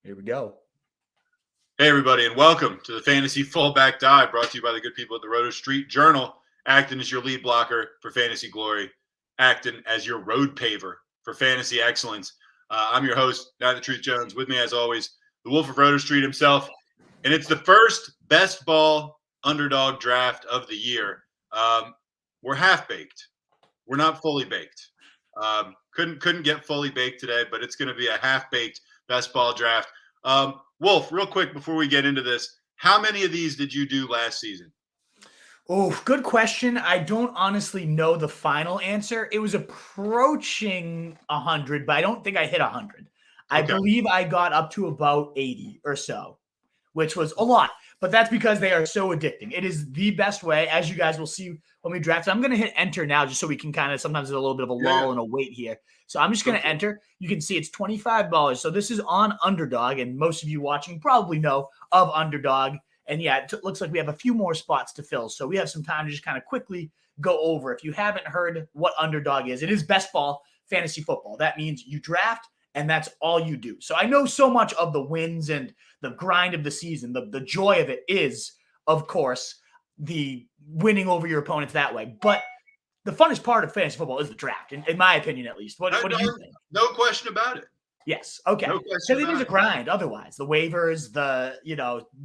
Here we go. Hey, everybody, and welcome to the Fantasy Fullback Dive, brought to you by the good people at the Roto Street Journal, acting as your lead blocker for fantasy glory, acting as your road paver for fantasy excellence. I'm your host, Matt the Truth Jones. With me, as always, the Wolf of Roto Street himself, and it's the first best ball underdog draft of the year. We're half-baked. We're not fully baked. Couldn't get fully baked today, but it's going to be a half-baked best ball draft. Wolf, real quick before we get into this, how many of these did you do last season? Oh, good question. I don't honestly know the final answer. It was approaching 100, but I don't think I hit 100. I believe I got up to about 80 or so, which was a lot. But that's because they are so addicting. It is the best way, as you guys will see when we draft. I'm going to hit enter now just so we can kind of, sometimes there's a little bit of a lull and a wait here. So I'm just going to enter. You can see it's $25. So this is on Underdog, and most of you watching probably know of Underdog. And yeah, it looks like we have a few more spots to fill. So we have some time to just kind of quickly go over. If you haven't heard what Underdog is, it is best ball fantasy football. That means you draft, and that's all you do. So I know so much of the wins and the grind of the season. The joy of it is, of course, the winning over your opponents that way. But the funnest part of fantasy football is the draft, in my opinion, at least. What do you think? No question about it. Yes. Okay. Because it is a grind otherwise. The waivers,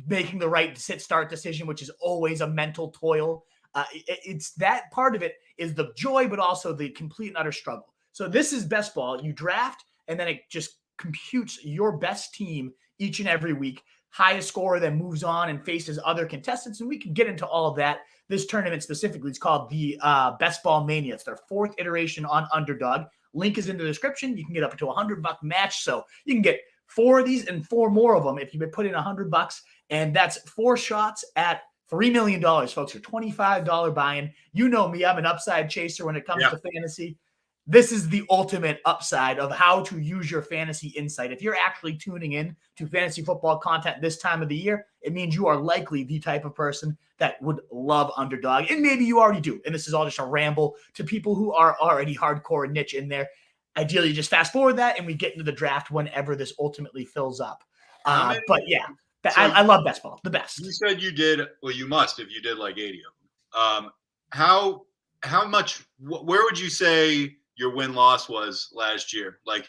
making the right sit-start decision, which is always a mental toil. It's that part of it is the joy, but also the complete and utter struggle. So this is best ball. You draft, and then it just computes your best team each and every week. Highest scorer then moves on and faces other contestants, and we can get into all of that. This tournament specifically is called the Best Ball Mania. It's their fourth iteration on Underdog. Link is in the description. You can get up to $100 match, so you can get 4 of these and 4 more of them if you put in $100, and that's 4 shots at $3 million, folks, for $25 buy-in. You know me, I'm an upside chaser when it comes to fantasy. This is the ultimate upside of how to use your fantasy insight. If you're actually tuning in to fantasy football content this time of the year, it means you are likely the type of person that would love Underdog. And maybe you already do. And this is all just a ramble to people who are already hardcore niche in there. Ideally, just fast forward that and we get into the draft whenever this ultimately fills up. But yeah, so I love best ball, the best. You said you did, well, you must if you did like 80 of them. How much, where would you say your win-loss was last year? Like,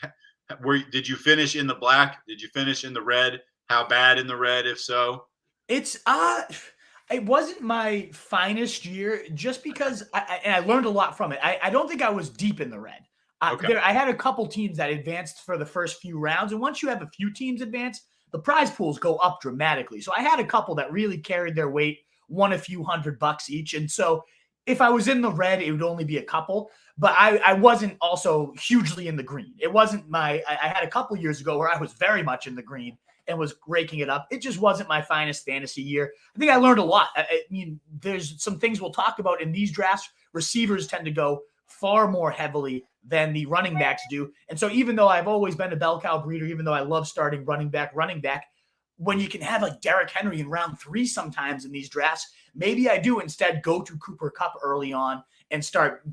did you finish in the black? Did you finish in the red? How bad in the red, if so? It wasn't my finest year just because I learned a lot from it. I don't think I was deep in the red. I had a couple teams that advanced for the first few rounds, and once you have a few teams advance, the prize pools go up dramatically. So I had a couple that really carried their weight, won a few $100 each. And so if I was in the red, it would only be a couple, but I wasn't also hugely in the green. It wasn't I had a couple years ago where I was very much in the green and was raking it up. It just wasn't my finest fantasy year. I think I learned a lot. I mean, there's some things we'll talk about in these drafts. Receivers tend to go far more heavily than the running backs do. And so even though I've always been a bell cow breeder, even though I love starting running back, when you can have like Derrick Henry in round 3 sometimes in these drafts, maybe I do instead go to Cooper Kupp early on and start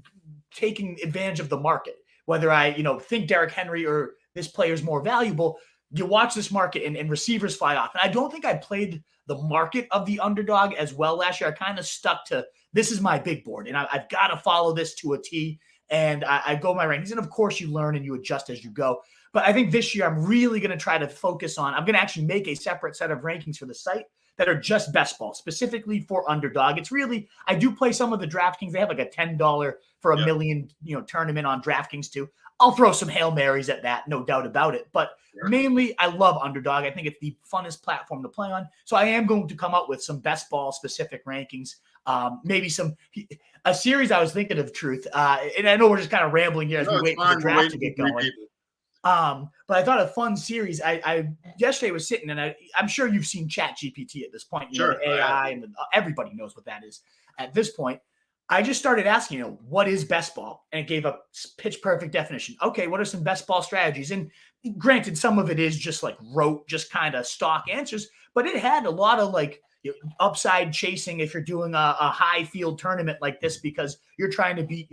taking advantage of the market. Whether I, think Derrick Henry or this player is more valuable, you watch this market and receivers fly off. And I don't think I played the market of the Underdog as well last year. I kind of stuck to, this is my big board, and I've got to follow this to a T. And I go my rankings. And of course, you learn and you adjust as you go. But I think this year I'm really going to try to focus on, I'm going to actually make a separate set of rankings for the site that are just best ball, specifically for Underdog. It's really, I do play some of the DraftKings. They have like a $10 for a million, tournament on DraftKings too. I'll throw some Hail Marys at that, no doubt about it. But mainly, I love Underdog. I think it's the funnest platform to play on. So I am going to come up with some best ball specific rankings. Maybe a series I was thinking of, Truth. And I know we're just kind of rambling here as we wait for the draft to get going. But I thought a fun series. I yesterday was sitting, and I'm sure you've seen ChatGPT at this point. AI, and everybody knows what that is at this point. I just started asking, what is best ball? And it gave a pitch perfect definition. Okay, what are some best ball strategies? And granted, some of it is just like rote, just kind of stock answers, but it had a lot of like upside chasing if you're doing a high field tournament like this, because you're trying to beat,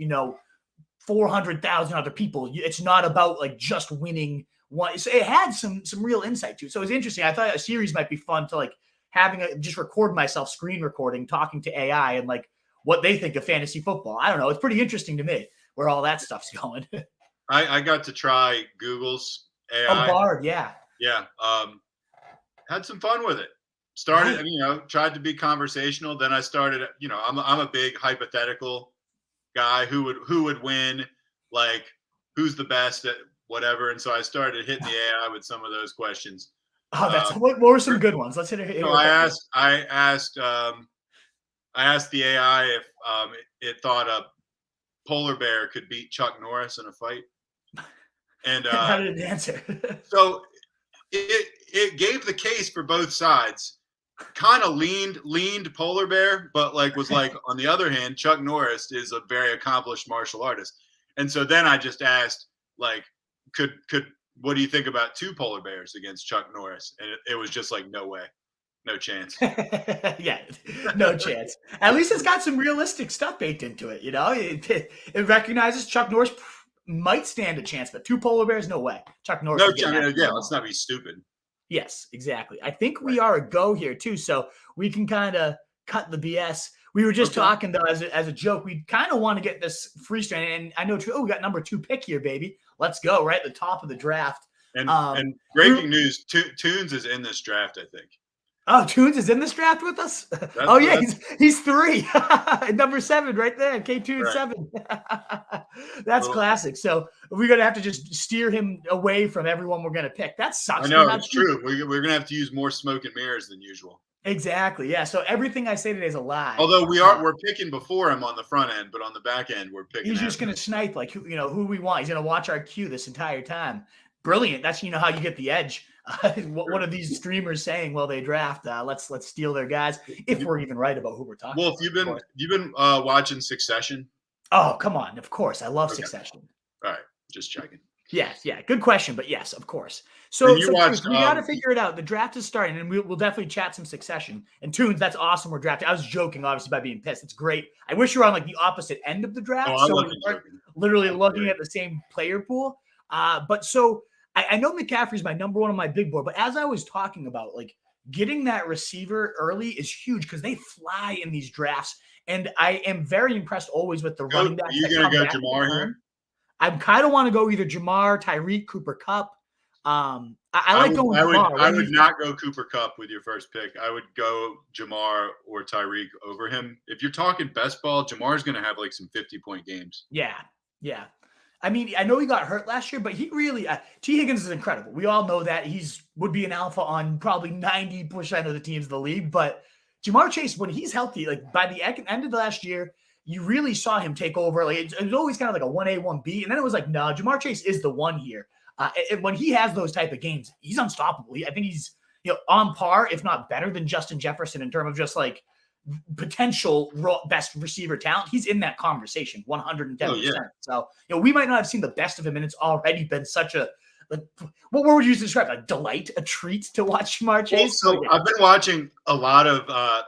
400,000 other people. It's not about like just winning one. So it had some real insight to it. So it was interesting. I thought a series might be fun to like just record myself screen recording, talking to AI and like what they think of fantasy football. I don't know. It's pretty interesting to me where all that stuff's going. I got to try Google's AI. Oh, Bard, yeah. Yeah. Had some fun with it. Started, Right. tried to be conversational. Then I started, I'm a big hypothetical guy. Who would win? Like, who's the best at whatever? And so I started hitting the AI with some of those questions. Oh, what were some good ones? Let's hit it. So I asked the AI if it thought a polar bear could beat Chuck Norris in a fight. And how did it answer? So it gave the case for both sides. Kind of leaned polar bear, but was on the other hand, Chuck Norris is a very accomplished martial artist. And so then I just asked, could what do you think about two polar bears against Chuck Norris? And it was just no way. No chance. Yeah, no chance. At least it's got some realistic stuff baked into it. It recognizes Chuck Norris might stand a chance, but two polar bears, no way. Chuck Norris. No, yeah, let's not be stupid. Yes, exactly. I think we are a go here too, so we can kind of cut the BS. We were just talking though, as a joke. We kind of want to get this free strain, and I know. We got number 2 pick here, baby. Let's go right at the top of the draft. And breaking news: Tunes is in this draft, I think. Oh, Tunes is in this draft with us? He's 3. Number 7 right there. K2 right. 7. That's classic. So we're going to have to just steer him away from everyone we're going to pick. That sucks. I know, it's true. We're going to have to use more smoke and mirrors than usual. Exactly. Yeah. So everything I say today is a lie. Although we're picking before him on the front end, but on the back end, we're picking. He's just going to snipe who we want. He's going to watch our queue this entire time. Brilliant. That's how you get the edge. One of these streamers saying, "Well, they draft. Let's steal their guys." If we're even right about who we're talking. Well, if you've been watching Succession. Oh, come on! Of course, I love Succession. All right, just checking. Yes, yeah, good question, but yes, of course. So we got to figure it out. The draft is starting, and we'll definitely chat some Succession and Tunes. That's awesome. We're drafting. I was joking, obviously, by being pissed. It's great. I wish you were on the opposite end of the draft, so we weren't literally looking at the same player pool. But so. I know McCaffrey's my number 1 on my big board, but as I was talking about, getting that receiver early is huge because they fly in these drafts. And I am very impressed always with the running backs. Are you going to go Jamar here? I kind of want to go either Jamar, Tyreek, Cooper Kupp. I like going Jamar. I would not go Cooper Kupp with your first pick. I would go Jamar or Tyreek over him. If you're talking best ball, Jamar's going to have some 50-point games. Yeah. I mean, I know he got hurt last year, but he really T. Higgins is incredible. We all know that would be an alpha on probably 90% of the teams in the league. But Jamar Chase, when he's healthy, by the end of the last year, you really saw him take over. It was always kind of a 1A, 1B, and then it was no, Jamar Chase is the one here. And when he has those type of games, he's unstoppable. I think he's on par, if not better than Justin Jefferson in terms of just potential best receiver talent. He's in that conversation 110%. Oh, yeah. So, we might not have seen the best of him, and it's already been such a what word would you describe? A delight, a treat to watch Jamar Chase. So I've been watching a lot of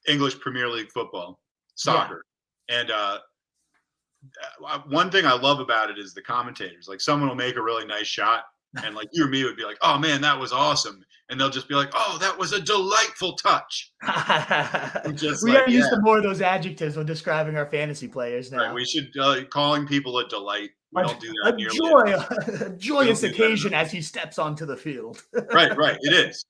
English Premier League football, soccer, and one thing I love about it is the commentators. Someone will make a really nice shot, and you or me would be like, "Oh man, that was awesome." And they'll just be like, "Oh, that was a delightful touch." We got to use some more of those adjectives when describing our fantasy players now. Right, we should calling people a delight. We don't do that nearly enough. A joyous occasion as he steps onto the field. Right. It is.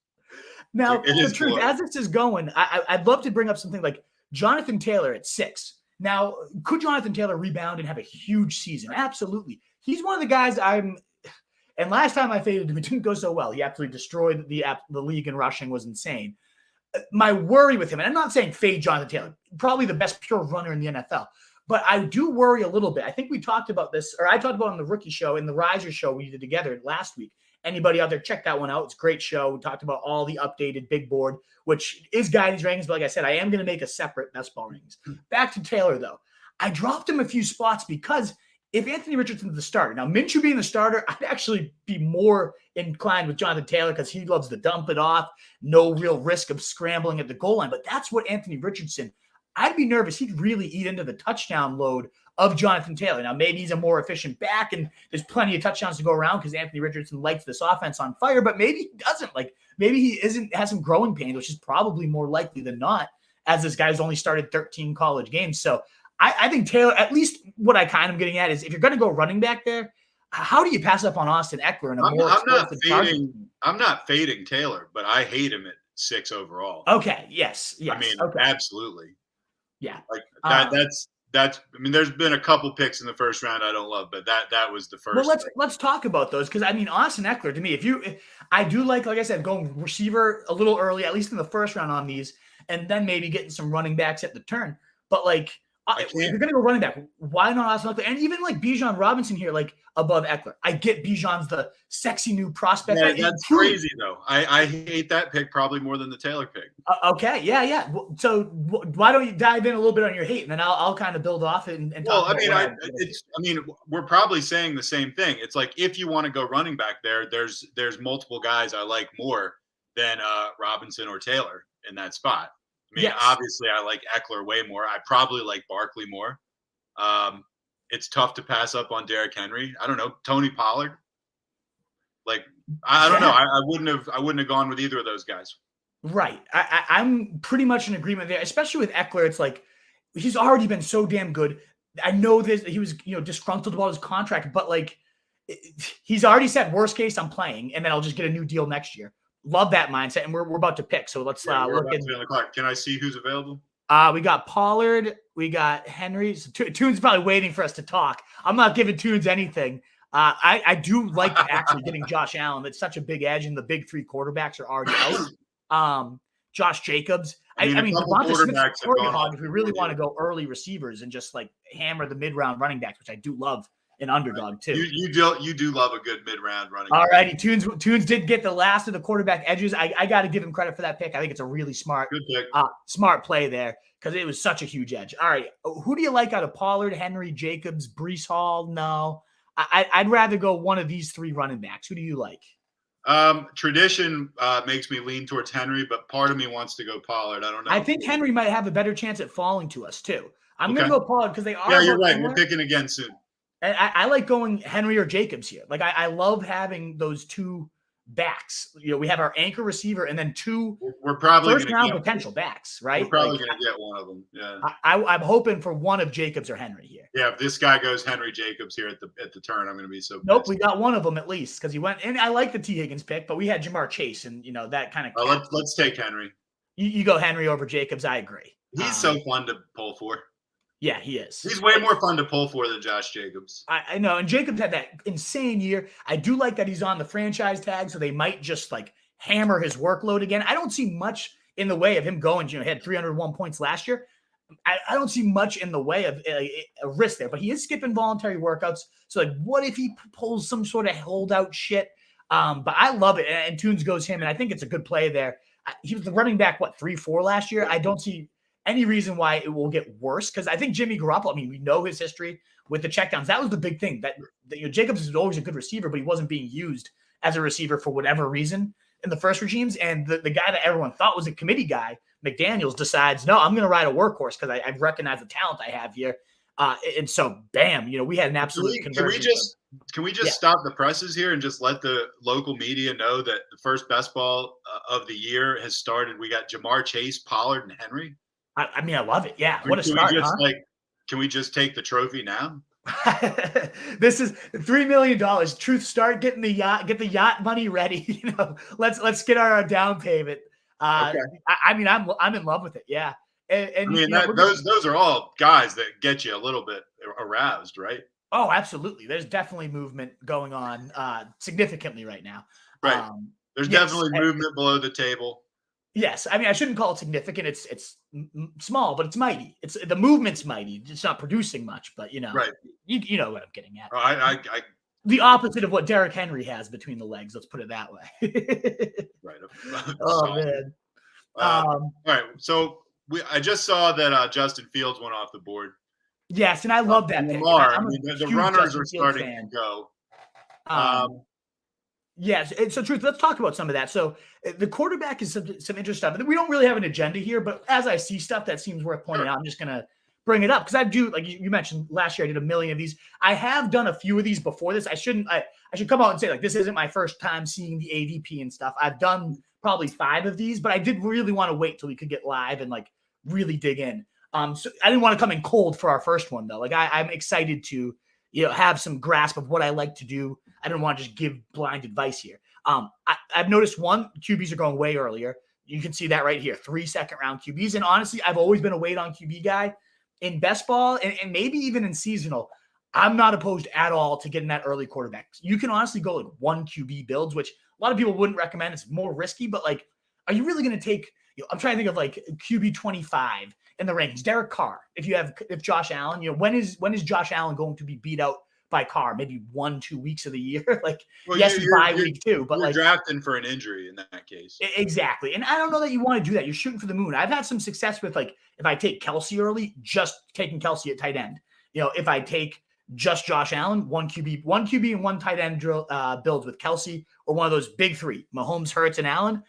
Now, the truth, as this is going, I'd love to bring up something like Jonathan Taylor at 6. Now, could Jonathan Taylor rebound and have a huge season? Absolutely. He's one of the guys and last time I faded him, it didn't go so well. He absolutely destroyed the league in rushing, was insane. My worry with him, and I'm not saying fade Jonathan Taylor, probably the best pure runner in the NFL, but I do worry a little bit. I think we talked about this, or I talked about it on the rookie show, in the Riser show we did together last week. Anybody out there, check that one out. It's a great show. We talked about all the updated big board, which is guiding rankings. But like I said, I am going to make a separate best ball rankings. Back to Taylor, though. I dropped him a few spots because if Anthony Richardson's the starter, now Minshew being the starter, I'd actually be more inclined with Jonathan Taylor because he loves to dump it off. No real risk of scrambling at the goal line. But that's what Anthony Richardson, I'd be nervous. He'd really eat into the touchdown load of Jonathan Taylor. Now, maybe he's a more efficient back and there's plenty of touchdowns to go around because Anthony Richardson lights this offense on fire, but maybe he doesn't. Like, maybe he has some growing pains, which is probably more likely than not, as this guy's only started 13 college games. So I think Taylor, at least what I kind of getting at is if you're going to go running back there, how do you pass up on Austin Eckler in a more I'm not fading Taylor, but I hate him at 6 overall. Okay. Yes. I mean, absolutely. Yeah. Like that's. I mean, there's been a couple picks in the first round I don't love, but that was the first. Well, let's talk about those because I mean, Austin Eckler to me, I do like I said, going receiver a little early, at least in the first round on these, and then maybe getting some running backs at the turn. But like, if you're gonna go running back, why not Austin Eckler? And even like Bijan Robinson here, like above Eckler. I get Bijan's the sexy new prospect. Yeah, that's crazy though. I hate that pick probably more than the Taylor pick. Okay, yeah. So why don't you dive in a little bit on your hate, and then I'll kind of build off it and talk. Well, I mean, we're probably saying the same thing. It's like if you want to go running back there's multiple guys I like more than Robinson or Taylor in that spot. I mean, obviously, I like Eckler way more. I probably like Barkley more. It's tough to pass up on Derrick Henry. I don't know, Tony Pollard. Like, I don't know. I wouldn't have gone with either of those guys. Right. I'm pretty much in agreement there, especially with Eckler. It's like he's already been so damn good. I know this. He was disgruntled about his contract, but like he's already said worst case I'm playing, and then I'll just get a new deal next year. Love that mindset, and we're about to pick. So let's look in the clock. Can I see who's available? We got Pollard, we got Henry. So Toon's probably waiting for us to talk. I'm not giving Toons anything. I do like actually getting Josh Allen. It's such a big edge, and the big three quarterbacks are already out. Josh Jacobs. I mean, Devonta Smith's hog if we really want to go early receivers and just like hammer the mid-round running backs, which I do love. An underdog too. You do love a good mid-round running. All righty, Toons did get the last of the quarterback edges. I got to give him credit for that pick. I think it's a really smart play there because it was such a huge edge. All right, who do you like out of Pollard, Henry, Jacobs, Breece Hall? No, I'd rather go one of these three running backs. Who do you like? Tradition makes me lean towards Henry, but part of me wants to go Pollard. I don't know. I think Henry might have a better chance at falling to us too. I'm going to go Pollard because they are. Yeah, you're right. We're picking again soon. And I like going Henry or Jacobs here. Like I love having those two backs. We have our anchor receiver and then two we're probably first round potential backs, right? We're probably going to get one of them. Yeah. I'm hoping for one of Jacobs or Henry here. Yeah, if this guy goes Henry Jacobs here at the turn, I'm going to be so Nope, we got one of them at least because he went. And I like the T. Higgins pick, but we had Jamar Chase, and that kind of. Let's take Henry. You go Henry over Jacobs. I agree. He's so fun to pull for. Yeah, he is. He's way more fun to pull for than Josh Jacobs. I know. And Jacobs had that insane year. I do like that he's on the franchise tag, so they might just like hammer his workload again. I don't see much in the way of him going. He had 301 points last year. I don't see much in the way of a risk there, but he is skipping voluntary workouts. So like, what if he pulls some sort of holdout shit? But I love it. And Toons goes him, and I think it's a good play there. He was the running back, 3-4 last year. I don't see any reason why it will get worse because I think Jimmy Garoppolo, we know his history with the checkdowns. That was the big thing that Jacobs is always a good receiver, but he wasn't being used as a receiver for whatever reason in the first regimes. And the guy that everyone thought was a committee guy, McDaniels, decides, no, I'm going to ride a workhorse because I recognize the talent I have here. And so, bam, we had an absolute conversion. Can we just stop the presses here and just let the local media know that the first best ball of the year has started? We got Jamar Chase, Pollard, and Henry. I mean, I love it. Yeah. What a start, can we just take the trophy now? This is $3 million. Truth, start getting the yacht money ready. Let's get our down payment. Okay. I mean, I'm in love with it. Yeah. And I mean, those are all guys that get you a little bit aroused, right? Oh, absolutely. There's definitely movement going on significantly right now. Right. There's definitely movement below the table. Yes, I mean I shouldn't call it significant. It's small, but it's mighty. The movement's mighty. It's not producing much, but right. You know what I'm getting at. I the opposite of what Derrick Henry has between the legs. Let's put it that way. Right. Oh man. All right. So I just saw that Justin Fields went off the board. Yes, and I love that pick. The runners are starting to go. Yes. So, Truth, let's talk about some of that. So, the quarterback is some interesting stuff. We don't really have an agenda here, but as I see stuff that seems worth pointing out, I'm just going to bring it up because I do, like you mentioned last year, I did a million of these. I have done a few of these before this. I should come out and say, like, this isn't my first time seeing the ADP and stuff. I've done probably 5 of these, but I did really want to wait till we could get live and like really dig in. So I didn't want to come in cold for our first one though. Like I'm excited to, have some grasp of what I like to do. I didn't want to just give blind advice here. I've noticed QBs are going way earlier. You can see that right here, 3 second-round QBs. And honestly, I've always been a wait on QB guy in best ball and maybe even in seasonal. I'm not opposed at all to getting that early quarterback. You can honestly go like 1 QB builds, which a lot of people wouldn't recommend. It's more risky, but like, are you really going to take, I'm trying to think of like QB 25 in the ranks. Derek Carr, if Josh Allen, when is Josh Allen going to be beat out by Carr? Maybe 1-2 weeks of the year. Like, yes, bye week 2, but like drafting for an injury in that case. Exactly. And I don't know that you want to do that. You're shooting for the moon. I've had some success with, like, if I take Kelsey early, just taking Kelsey at tight end. If I take just Josh Allen, 1 QB and 1 tight end builds with Kelsey, or one of those big 3, Mahomes, Hurts, and Allen.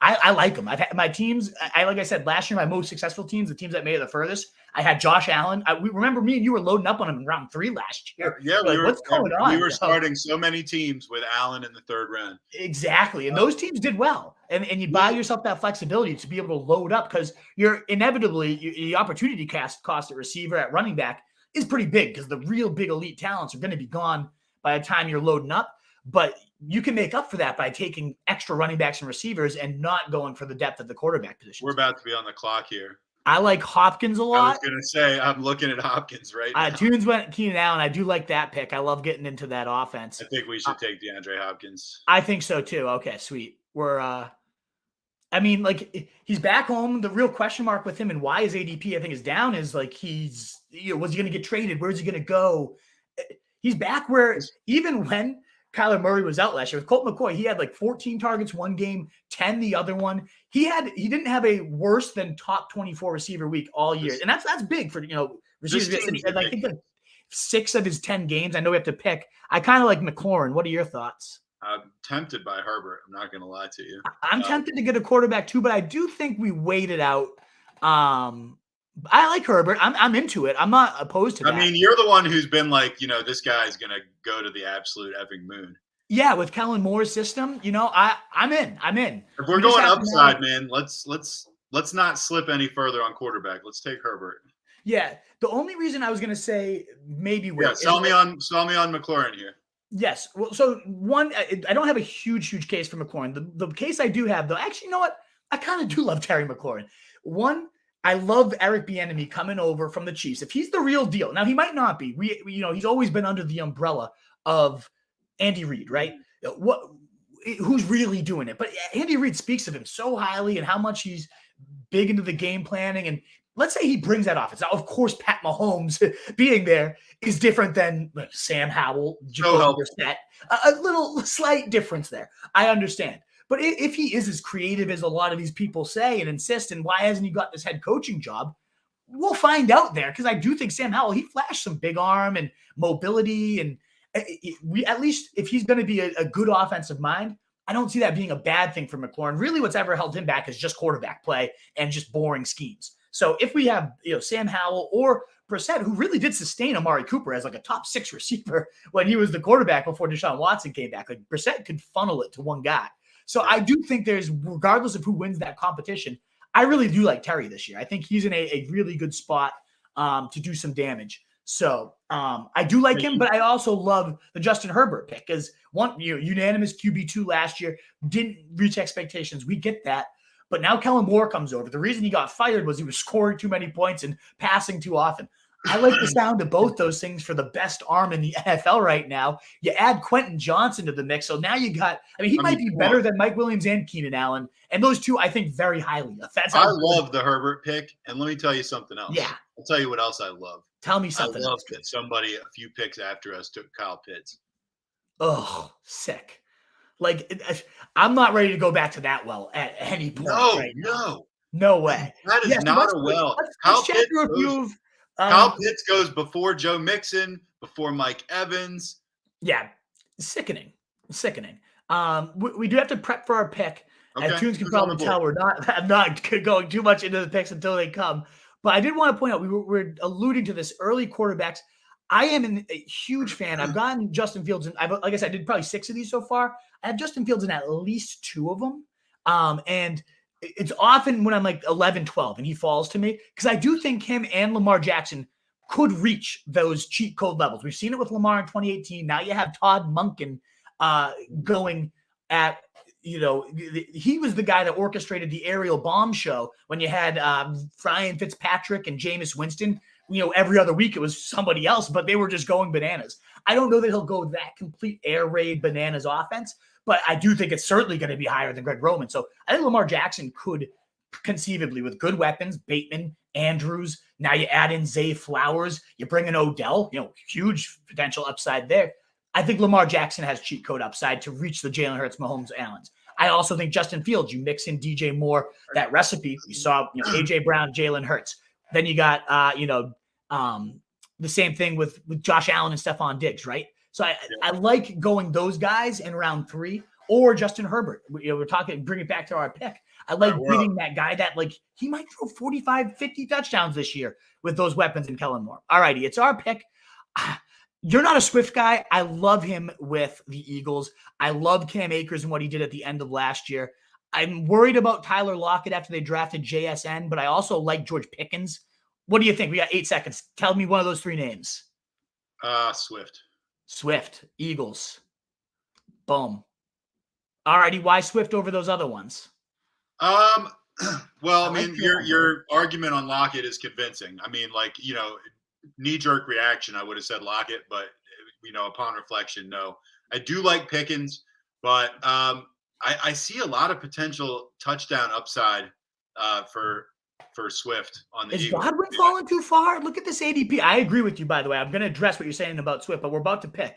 I like them. I've had my teams. Like I said, last year, my most successful teams, the teams that made it the furthest, I had Josh Allen. We remember me and you were loading up on him in round 3 last year. Yeah, what's going on? We were starting so many teams with Allen in the 3rd round. Exactly, and those teams did well. And you buy yourself that flexibility to be able to load up because you're inevitably the opportunity cost at receiver, at running back is pretty big because the real big elite talents are going to be gone by the time you're loading up. But you can make up for that by taking extra running backs and receivers and not going for the depth of the quarterback position. We're about to be on the clock here. I like Hopkins a lot. I was going to say, I'm looking at Hopkins right now. Tunes went Keenan Allen. I do like that pick. I love getting into that offense. I think we should take DeAndre Hopkins. I think so too. Okay, sweet. He's back home. The real question mark with him and why his ADP, I think, is down is like was he going to get traded? Where's he going to go? He's back where even when Kyler Murray was out last year with Colt McCoy, he had like 14 targets one game, 10 the other one. He didn't have a worse than top 24 receiver week all year. And that's big for, receivers. And I think like 6 of his 10 games, I know we have to pick. I kind of like McLaurin. What are your thoughts? I'm tempted by Herbert. I'm not going to lie to you. I'm tempted to get a quarterback too, but I do think we wait it out. I like Herbert. I'm into it. I'm not opposed to that. I mean, you're the one who's been like, this guy's going to go to the absolute effing moon. Yeah, with Kellen Moore's system, I'm in. If we're going upside, man, let's not slip any further on quarterback. Let's take Herbert. Yeah, the only reason I was going to say maybe wait. Yeah, sell me on McLaurin here. Yes. Well, so one, I don't have a huge case for McLaurin. The case I do have, though, actually, you know what? I kind of do love Terry McLaurin. One, I love Eric Bieniemy coming over from the Chiefs. If he's the real deal, now he might not be. He's always been under the umbrella of Andy Reid, right? Who's really doing it? But Andy Reid speaks of him so highly and how much he's big into the game planning. And let's say he brings that offense. Now, of course, Pat Mahomes being there is different than Sam Howell, Jacoby Brissett. A little slight difference there. I understand. But if he is as creative as a lot of these people say and insist, and why hasn't he got this head coaching job? We'll find out there because I do think Sam Howell, he flashed some big arm and mobility. And at least if he's going to be a good offensive mind, I don't see that being a bad thing for McLaurin. Really, what's ever held him back is just quarterback play and just boring schemes. So if we have Sam Howell or Brissett, who really did sustain Amari Cooper as like a top 6 receiver when he was the quarterback before Deshaun Watson came back, like Brissett could funnel it to one guy. So I do think regardless of who wins that competition, I really do like Terry this year. I think he's in a really good spot to do some damage. So I do like him, but I also love the Justin Herbert pick because unanimous QB2 last year, didn't reach expectations. We get that. But now Kellen Moore comes over. The reason he got fired was he was scoring too many points and passing too often. I like the sound of both those things for the best arm in the NFL right now. You add Quentin Johnson to the mix. So now he might be better than Mike Williams and Keenan Allen. And those two, I think, very highly. I love the Herbert pick. And let me tell you something else. Yeah. I'll tell you what else I love. Tell me something. I love that somebody a few picks after us took Kyle Pitts. Oh, sick. Like, I'm not ready to go back to that well at any point. No way. That is not a well. Kyle Pitts goes before Joe Mixon, before Mike Evans. Yeah, sickening. We do have to prep for our pick. Okay. As Tunes can probably tell, I'm not going too much into the picks until they come. But I did want to point out, we're alluding to this early quarterbacks. I am a huge fan. I've gotten Justin Fields, and like I said, I did probably 6 of these so far. I have Justin Fields in at least 2 of them. And it's often when I'm like 11, 12, and he falls to me, because I do think him and Lamar Jackson could reach those cheat code levels. We've seen it with Lamar in 2018. Now you have Todd Monken going at, he was the guy that orchestrated the aerial bomb show when you had Ryan Fitzpatrick and Jameis Winston. Every other week it was somebody else, but they were just going bananas. I don't know that he'll go that complete air raid bananas offense, but I do think it's certainly going to be higher than Greg Roman. So I think Lamar Jackson could conceivably, with good weapons, Bateman, Andrews, now you add in Zay Flowers, you bring in Odell, huge potential upside there. I think Lamar Jackson has cheat code upside to reach the Jalen Hurts, Mahomes, Allens. I also think Justin Fields, you mix in DJ Moore, that recipe. We saw AJ Brown, Jalen Hurts. Then you got the same thing with Josh Allen and Stephon Diggs, right? So I like going those guys in round 3, or Justin Herbert. We're talking, bring it back to our pick. I like getting that guy that he might throw 45, 50 touchdowns this year with those weapons in Kellen Moore. All righty, it's our pick. You're not a Swift guy. I love him with the Eagles. I love Cam Akers and what he did at the end of last year. I'm worried about Tyler Lockett after they drafted JSN, but I also like George Pickens. What do you think? We got 8 seconds. Tell me one of those 3 names. Swift. Eagles. Boom. All righty. Why Swift over those other ones? Well, I mean, your argument on Lockett is convincing. I mean, knee-jerk reaction, I would have said Lockett, but upon reflection, no. I do like Pickens, but I see a lot of potential touchdown upside for Swift on the Eagles. Is Godwin falling too far? Look at this ADP. I agree with you, by the way. I'm going to address what you're saying about Swift, but we're about to pick.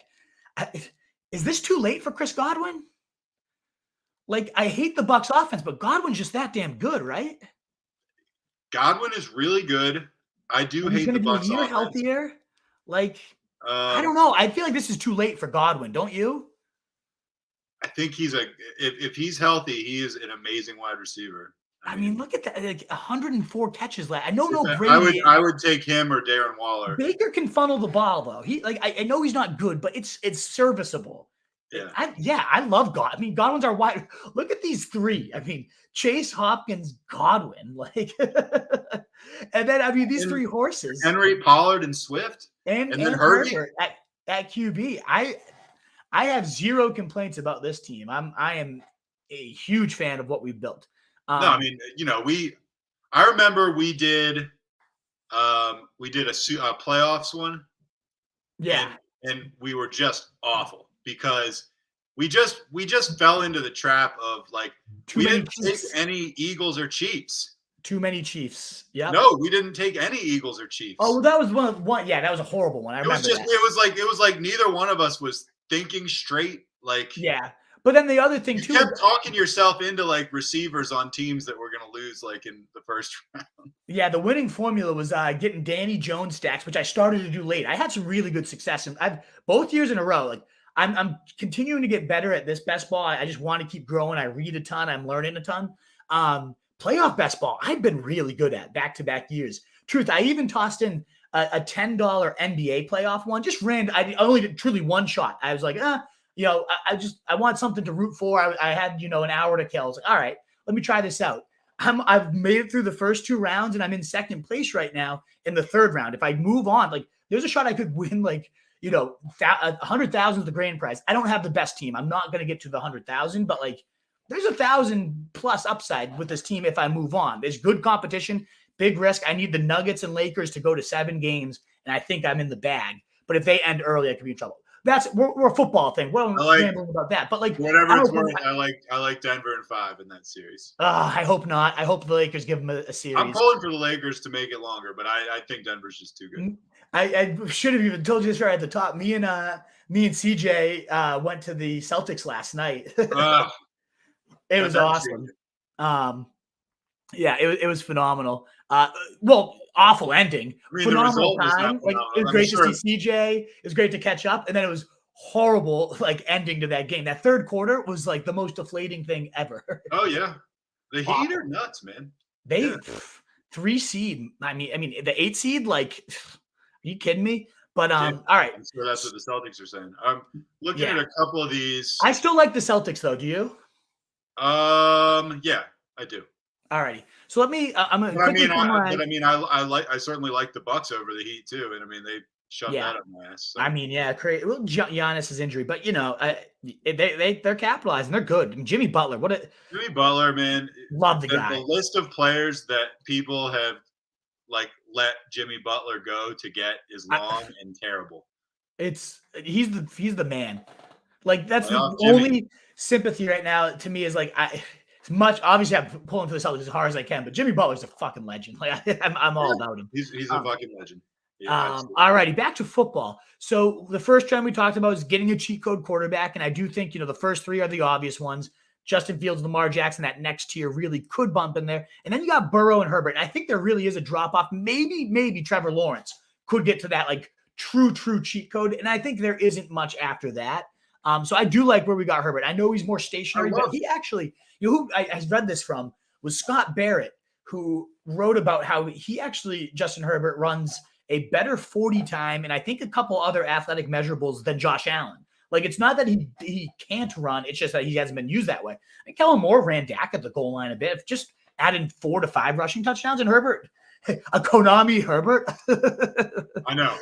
Is this too late for Chris Godwin? I hate the Bucs offense, but Godwin's just that damn good, right? Godwin is really good. I do hate the Bucs offense. Healthier. I don't know. I feel like this is too late for Godwin, don't you? I think if he's healthy, he is an amazing wide receiver. I mean, look at that, 104 catches last. I know Brady. I would take him or Darren Waller. Baker can funnel the ball though. I know he's not good, but it's serviceable. Yeah. I love God. I mean, Godwin's our wide. Look at these 3. I mean, Chase, Hopkins, Godwin, and then these 3 horses: Henry, Pollard, and Swift, and then Herbert at QB. I have 0 complaints about this team. I am a huge fan of what we've built. No, I mean, I remember we did a playoffs one. Yeah. And we were just awful because we just fell into the trap of we didn't take any Eagles or Chiefs. Too many Chiefs. Yeah. No, we didn't take any Eagles or Chiefs. Oh, well, that was one. Yeah, that was a horrible one. It was like neither one of us was thinking straight. Yeah. But then the other thing you kept talking yourself into receivers on teams that were going to lose in the first round. Yeah, the winning formula was getting Danny Jones stacks, which I started to do late. I had some really good success, and I've both years in a row. I'm continuing to get better at this best ball. I just want to keep growing. I read a ton. I'm learning a ton. Playoff best ball, I've been really good at back-to-back years. Truth, I even tossed in a $10 NBA playoff one. Just I only did truly one shot. I was like, I want something to root for. I had, an hour to kill. I was like, all right, let me try this out. I've made it through the first 2 rounds, and I'm in second place right now in the 3rd round. If I move on, there's a shot I could win, 100,000 is the grand prize. I don't have the best team. I'm not going to get to the 100,000, but there's 1,000 plus upside with this team if I move on. There's good competition, big risk. I need the Nuggets and Lakers to go to 7 games, and I think I'm in the bag. But if they end early, I could be in trouble. We're a football thing. We're rambling about that. But whatever it's worth, I like Denver in 5 in that series. I hope not. I hope the Lakers give them a series. I'm pulling for the Lakers to make it longer, but I think Denver's just too good. I should have even told you this right at the top. Me and CJ went to the Celtics last night. It was awesome. It was phenomenal. Awful ending. Phenomenal time. It was great to see CJ. It was great to catch up. And then it was horrible, ending to that game. That 3rd quarter was the most deflating thing ever. Oh, yeah. The Heat are nuts, man. 3 seed. I mean, the 8 seed, like, are you kidding me? But all right. I'm sure that's what the Celtics are saying. I'm looking at Yeah. a couple of these. I still like the Celtics, though. Do you? Yeah, I do. All righty. So let me. I'm gonna But quickly summarize. I certainly like the Bucks over the Heat too, and I mean they shoved Yeah. that up my ass. So. I mean, yeah, crazy. Well, Giannis's injury, but they're capitalizing. They're good. And Jimmy Butler, Jimmy Butler, man, love the guy. The list of players that people have like let Jimmy Butler go to get is long and terrible. He's the man. Like that's the Jimmy. only sympathy right now to me is like obviously I'm pulling for the Celtics as hard as I can, but Jimmy Butler's a fucking legend. Like I'm all about him. He's a fucking legend. Yeah, all righty, back to football. So the first trend we talked about is getting a cheat code quarterback, and I do think the first 3 are the obvious ones. Justin Fields, Lamar Jackson, that next tier really could bump in there. And then you got Burrow and Herbert. And I think there really is a drop-off. Maybe Trevor Lawrence could get to that like true cheat code. And I think there isn't much after that. So I do like where we got Herbert. I know he's more stationary, but he actually, who I read this from was Scott Barrett, who wrote about how Justin Herbert runs a better 40 time and I think a couple other athletic measurables than Josh Allen. Like, it's not that he can't run. It's just that he hasn't been used that way. And Kellen Moore ran Dak at the goal line a bit, just adding 4 to 5 rushing touchdowns. And Herbert, a Konami Herbert. I know.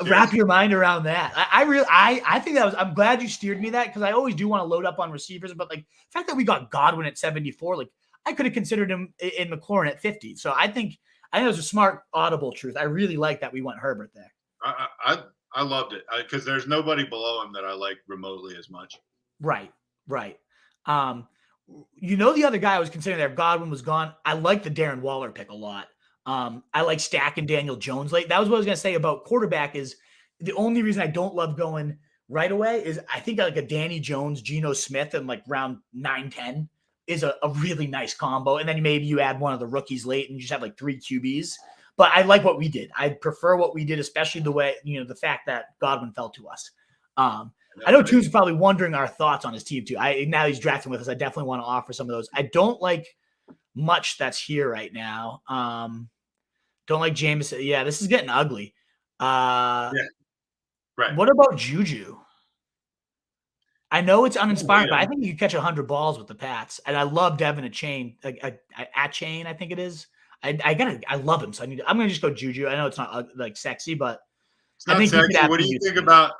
Wrap your mind around that. I think that was. I'm glad you steered me that because I always do want to load up on receivers, but like the fact that we got Godwin at 74, like I could have considered him in McLaurin at 50. So I think it was a smart audible truth. I really like that we went Herbert there. I loved it because there's nobody below him that I like remotely as much. Right. The other guy I was considering there, if Godwin was gone, I like the Darren Waller pick a lot. I like stacking Daniel Jones late. That was what I was going to say about quarterback is the only reason I don't love going right away is I think like a Danny Jones, Geno Smith in like round 9-10 is a really nice combo. And then maybe you add one of the rookies late and you just have like 3 QBs. But I like what we did. I prefer what we did, especially the way, the fact that Godwin fell to us. I know Tune's probably wondering our thoughts on his team too. Now he's drafting with us. I definitely want to offer some of those. I don't like much that's here right now. Don't like Jameson. Yeah, this is getting ugly. Yeah. Right. What about Juju? I know it's uninspiring, but I think you could catch 100 balls with the Pats. And I love Devin Achane, I think it is. I love him. So I'm going to just go Juju. I know it's not like sexy, but it's not sexy. What do you think about,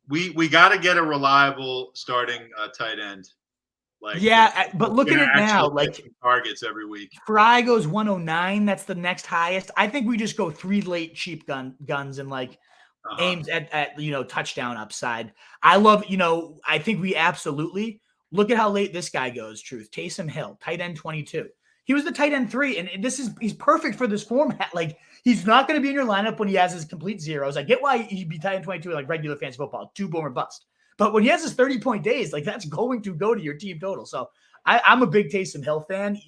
we got to get a reliable starting tight end. Like, but look at it now. Like targets every week. Fry goes 109. That's the next highest. I think we just go 3 late cheap guns and like aims at touchdown upside. I love, I think we absolutely look at how late this guy goes. Truth. Taysom Hill, tight end 22. He was the tight end 3, and he's perfect for this format. Like, he's not going to be in your lineup when he has his complete zeros. I get why he'd be tight end 22 in like regular fantasy football, 2 boom or bust. But when he has his 30-point days, like that's going to go to your team total. So I'm a big Taysom Hill fan.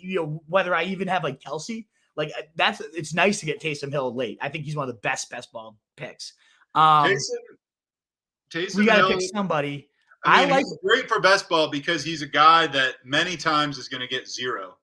Whether I even have like Kelsey, like it's nice to get Taysom Hill late. I think he's one of the best ball picks. Taysom we got to pick somebody. He's great for best ball because he's a guy that many times is going to get 0.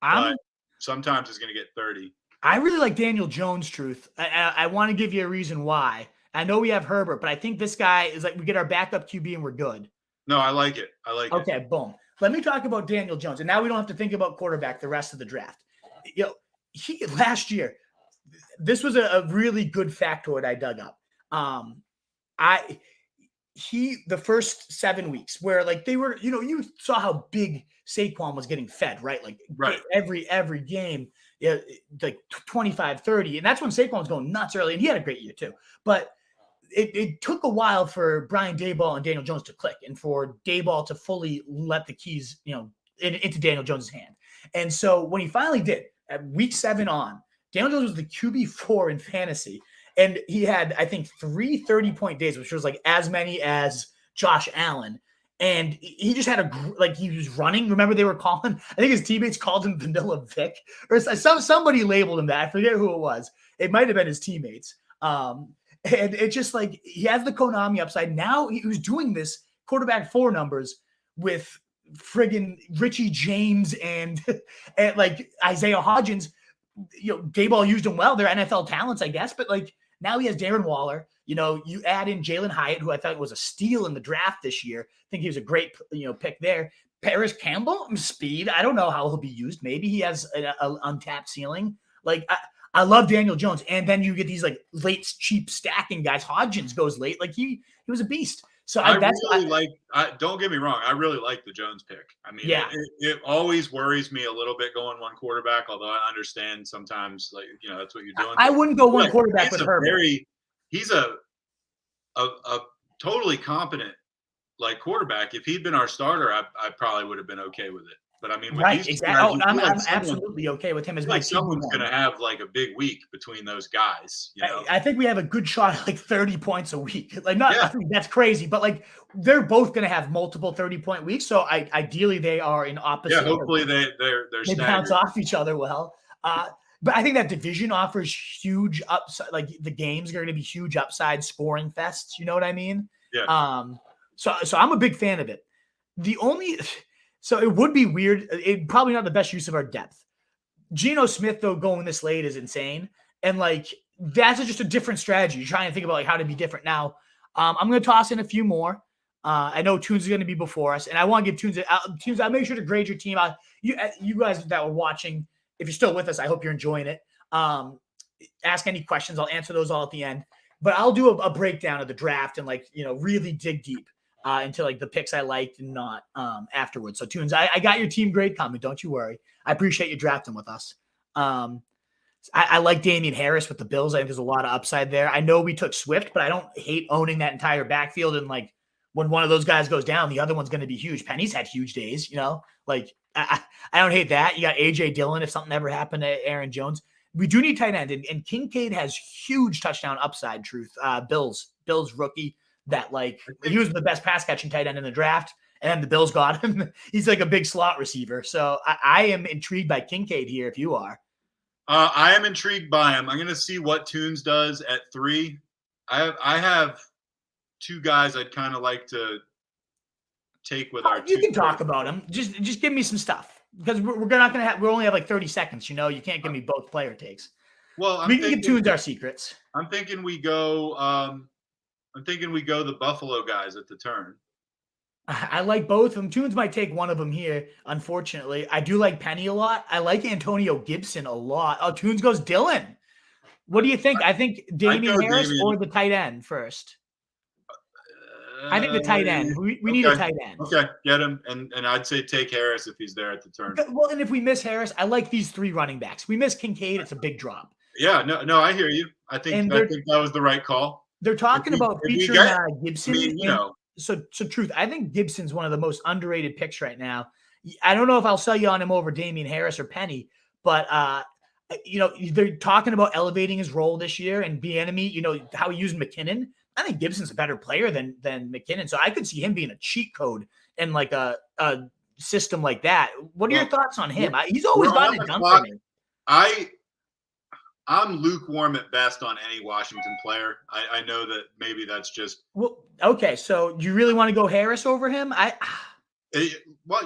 But sometimes is going to get 30. I really like Daniel Jones, Truth. I want to give you a reason why. I know we have Herbert, but I think this guy is like we get our backup QB and we're good. No, I like it. Okay, boom. Let me talk about Daniel Jones. And now we don't have to think about quarterback the rest of the draft. Last year, this was a really good factoid I dug up. The first 7 weeks where like they were, you saw how big Saquon was getting fed, right? Like every game, like 25, 30. And that's when Saquon was going nuts early. And he had a great year too. But it took a while for Brian Daboll and Daniel Jones to click and for Daboll to fully let the keys, into Daniel Jones' hand. And so when he finally did, at week 7 on, Daniel Jones was the QB4 in fantasy. And he had, I think, 3 30-point days, which was like as many as Josh Allen. And he just had he was running. Remember they were calling, I think his teammates called him Vanilla Vic. Or somebody labeled him that. I forget who it was. It might have been his teammates. And it's just like he has the Konami upside. Now he was doing this quarterback 4 numbers with friggin' Richie James and like Isaiah Hodgins Dayball used him well. They're NFL talents, I guess. But like now he has Darren Waller. You add in Jalen Hyatt, who I thought was a steal in the draft this year. I think he was a great, pick there. Paris Campbell, speed. I don't know how he'll be used. Maybe he has an untapped ceiling. Like I love Daniel Jones, and then you get these like late cheap stacking guys. Hodgins goes late, like he was a beast. So don't get me wrong, I really like the Jones pick. I mean, yeah, it always worries me a little bit going one quarterback. Although I understand sometimes, like that's what you're doing. I wouldn't go one quarterback with Herbert. He's a totally competent like quarterback. If he'd been our starter, I probably would have been okay with it. But I mean, right, exactly. I'm absolutely okay with him as my someone's going to have like a big week between those guys. I think we have a good shot at like 30 points a week. Like I think that's crazy, but like they're both going to have multiple 30-point weeks. So ideally they are in opposite. Yeah, hopefully they bounce off each other well. But I think that division offers huge upside. Like the games are going to be huge upside scoring fests. You know what I mean? Yeah. So I'm a big fan of it. So it would be weird. It probably not the best use of our depth. Geno Smith, though, going this late is insane. And like, that's just a different strategy. You're trying to think about like how to be different now. I'm going to toss in a few more. I know Tunes is going to be before us, and I want to give Tunes. I'll make sure to grade your team. You guys that were watching, if you're still with us, I hope you're enjoying it. Ask any questions. I'll answer those all at the end. But I'll do a breakdown of the draft and like, really dig deep into like the picks I liked and not afterwards. So Tunes, I got your team grade coming. Don't you worry. I appreciate you drafting with us. I like Damian Harris with the Bills. I think there's a lot of upside there. I know we took Swift, but I don't hate owning that entire backfield. And like when one of those guys goes down, the other one's going to be huge. Penny's had huge days, like I don't hate that. You got AJ Dillon if something ever happened to Aaron Jones. We do need tight end, and Kincaid has huge touchdown upside. Truth, Bills rookie that like he was the best pass catching tight end in the draft, and then the Bills got him. He's like a big slot receiver. So I am intrigued by Kincaid here. If you are, I am intrigued by him. I'm going to see what Tunes does at 3. I have 2 guys I'd kind of like to take with our. You can talk about them. Just give me some stuff. Because we're not going to have – we only have like 30 seconds, You can't give me both player takes. Well, we can give Tunes our secrets. I'm thinking we go the Buffalo guys at the turn. I like both of them. Tunes might take one of them here, unfortunately. I do like Penny a lot. I like Antonio Gibson a lot. Oh, Tunes goes Dylan. What do you think? I think Damian Harris or the tight end first. I think the tight end. We need a tight end. Okay, get him. And I'd say take Harris if he's there at the turn. Well, and if we miss Harris, I like these 3 running backs. We miss Kincaid, it's a big drop. Yeah, no, I hear you. I think that was the right call. They're talking about featuring Gibson. So truth, I think Gibson's one of the most underrated picks right now. I don't know if I'll sell you on him over Damian Harris or Penny, but they're talking about elevating his role this year and Bieniemy, how he used McKinnon. I think Gibson's a better player than McKinnon. So I could see him being a cheat code in like a system like that. What are your thoughts on him? He's always gotten it done for me. I'm lukewarm at best on any Washington player. I know that maybe that's just okay. So you really want to go Harris over him?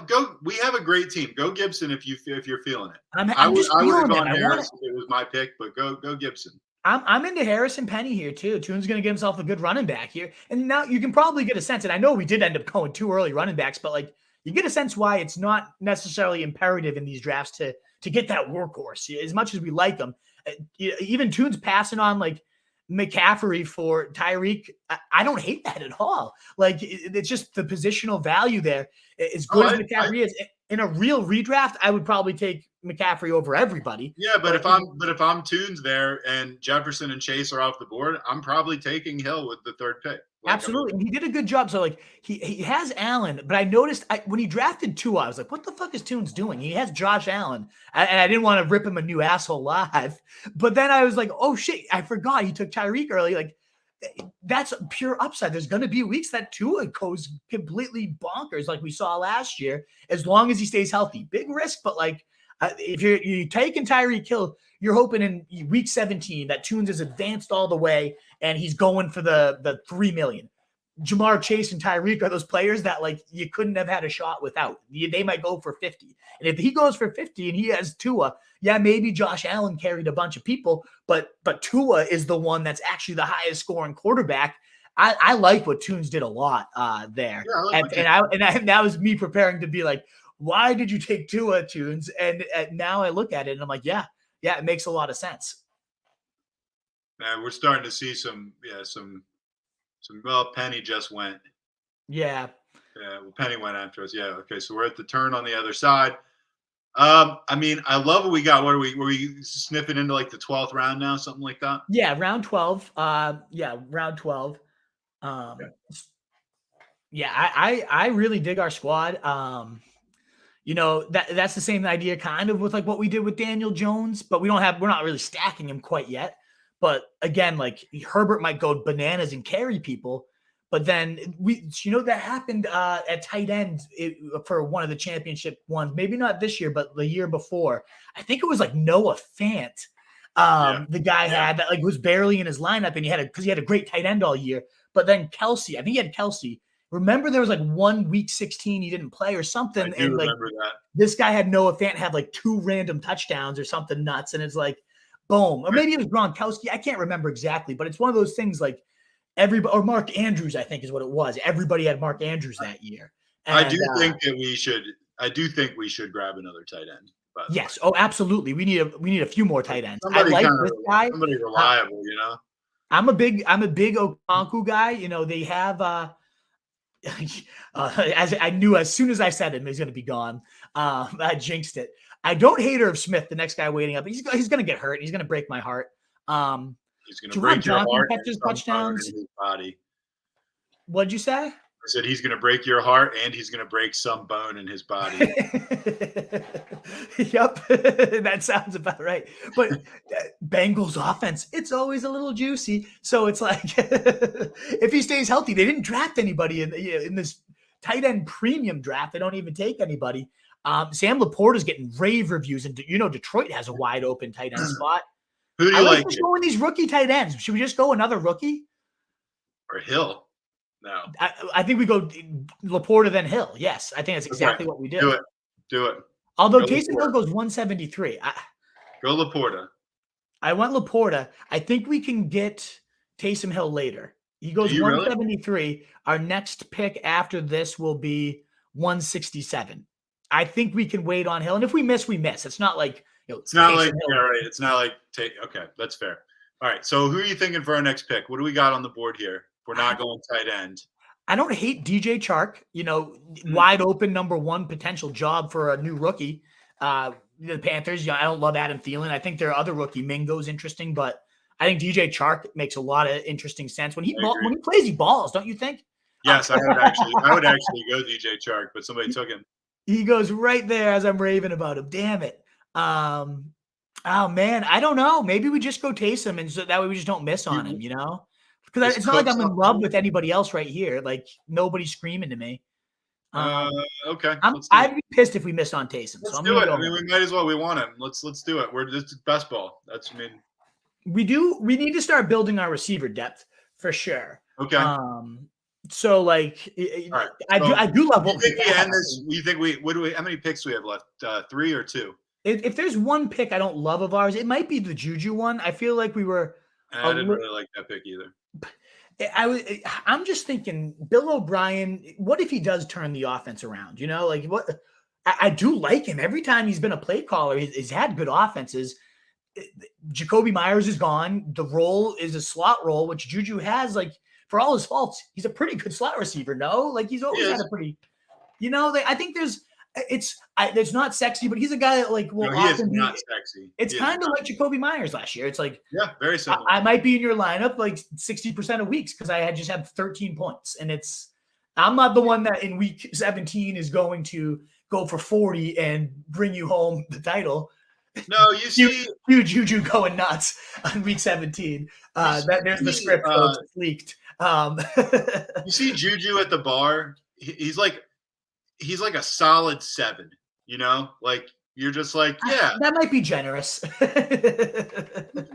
Go. We have a great team. Go Gibson if you're feeling it. I would have gone Harris if it was my pick, but go Gibson. I'm into Harris and Penny here too. Tune's going to get himself a good running back here. And now you can probably get a sense, and I know we did end up going 2 early running backs, but like you get a sense why it's not necessarily imperative in these drafts to get that workhorse. As much as we like them, even Tune's passing on like McCaffrey for Tyreek. I don't hate that at all. Like it's just the positional value there. As good as McCaffrey is in a real redraft, I would probably take McCaffrey over everybody. Yeah, but if I'm Tunes there and Jefferson and Chase are off the board, I'm probably taking Hill with the 3rd pick. Absolutely. And he did a good job. So like he has Allen, but I noticed when he drafted Tua, I was like, what the fuck is Tunes doing? He has Josh Allen. And I didn't want to rip him a new asshole live. But then I was like, oh shit, I forgot he took Tyreek early. Like that's pure upside. There's going to be weeks that Tua goes completely bonkers like we saw last year, as long as he stays healthy. Big risk, but like if you're taking Tyreek Hill, you're hoping in week 17 that Tunes is advanced all the way and he's going for the $3 million. Jamar Chase and Tyreek are those players that like you couldn't have had a shot without. They might go for 50. And if he goes for 50 and he has Tua, yeah, maybe Josh Allen carried a bunch of people, but Tua is the one that's actually the highest scoring quarterback. I like what Tunes did a lot there. Yeah, and that was me preparing to be like, why did you take Tua, Tunes? And now I look at it and I'm like, yeah, it makes a lot of sense. Man, we're starting to see some. Well, Penny just went. Yeah. Yeah, well, Penny went after us. Yeah, okay. So we're at the turn on the other side. I mean, I love what we got. What are we? Were we sniffing into like the 12th round now, something like that? Yeah, round 12. Round 12. Okay. Yeah, I really dig our squad. That's the same idea kind of with like what we did with Daniel Jones, but we're not really stacking him quite yet. But again, like Herbert might go bananas and carry people, but then that happened at tight end for one of the championship ones. Maybe not this year, but the year before. I think it was like Noah Fant. The guy had that like was barely in his lineup, and he had a great tight end all year. But then Kelsey, I think he had Kelsey. Remember, there was like 1 week 16 he didn't play or something, I do remember that. This guy had Noah Fant have like 2 random touchdowns or something nuts, and it's like, boom. Or maybe it was Gronkowski. I can't remember exactly, but it's one of those things like everybody, or Mark Andrews, I think is what it was. Everybody had Mark Andrews that year. And, I do think we should grab another tight end. Yes. Oh, absolutely. We need a few more tight ends. Somebody I like this guy. Somebody reliable, I'm a big Okonkwo guy. They have as I knew as soon as I said him, he's going to be gone. I jinxed it. I don't hate Irv Smith, the next guy waiting up. He's going to get hurt. He's going to break my heart. He's going to break your heart. Catches touchdowns. In his body. What'd you say? I said he's going to break your heart and he's going to break some bone in his body. Yep, that sounds about right. But Bengals offense, it's always a little juicy. So it's like if he stays healthy, they didn't draft anybody in this tight end premium draft. They don't even take anybody. Sam Laporta's getting rave reviews, and Detroit has a wide open tight end spot. Who do you like? Going these rookie tight ends. Should we just go another rookie or Hill? No, I think we go Laporta then Hill. Yes, I think that's exactly what we do. Do it. Although Taysom Hill goes 173. Go Laporta. I want Laporta. I think we can get Taysom Hill later. He goes 173. Really? Our next pick after this will be 167. I think we can wait on Hill, and if we miss, we miss. It's not like it's not like right. It's not like okay, that's fair. All right. So who are you thinking for our next pick? What do we got on the board here? We're not going tight end. I don't hate DJ Chark, wide open number 1 potential job for a new rookie. The Panthers, I don't love Adam Thielen. I think their other rookie, Mingo's interesting, but I think DJ Chark makes a lot of interesting sense. When he plays, he balls, don't you think? Yes, I would actually go DJ Chark, but somebody took him. He goes right there as I'm raving about him. Damn it. Oh, man, I don't know. Maybe we just go Taysom, and so that way we just don't miss on him, Because it's not like I'm in love with anybody else right here. Like, nobody's screaming to me. Okay. I'd be pissed if we missed on Taysom. Let's do it. I mean, we might as well. We want him. Let's do it. This is best ball. We need to start building our receiver depth for sure. Okay. So like, right. I do love what we think we end this. You think how many picks do we have left? 3 or 2? If there's one pick I don't love of ours, it might be the Juju one. I feel like we were. I didn't really like that pick either. I'm just thinking, Bill O'Brien. What if he does turn the offense around? Like what? I do like him. Every time he's been a play caller, he's had good offenses. Jacoby Myers is gone. The role is a slot role, which Juju has. Like for all his faults, he's a pretty good slot receiver. No, like he's always had a pretty. I think it's not sexy, but he's a guy that he is not sexy. It's kind of like Jacoby Myers last year. It's like very similar. I might be in your lineup like 60% of weeks because I had just had 13 points, and I'm not the one that in week 17 is going to go for 40 and bring you home the title. No, you see, huge Juju going nuts on week 17. There's the script, folks. It's leaked. You see Juju at the bar. He's like a solid 7. Like you're just like, yeah, that might be generous.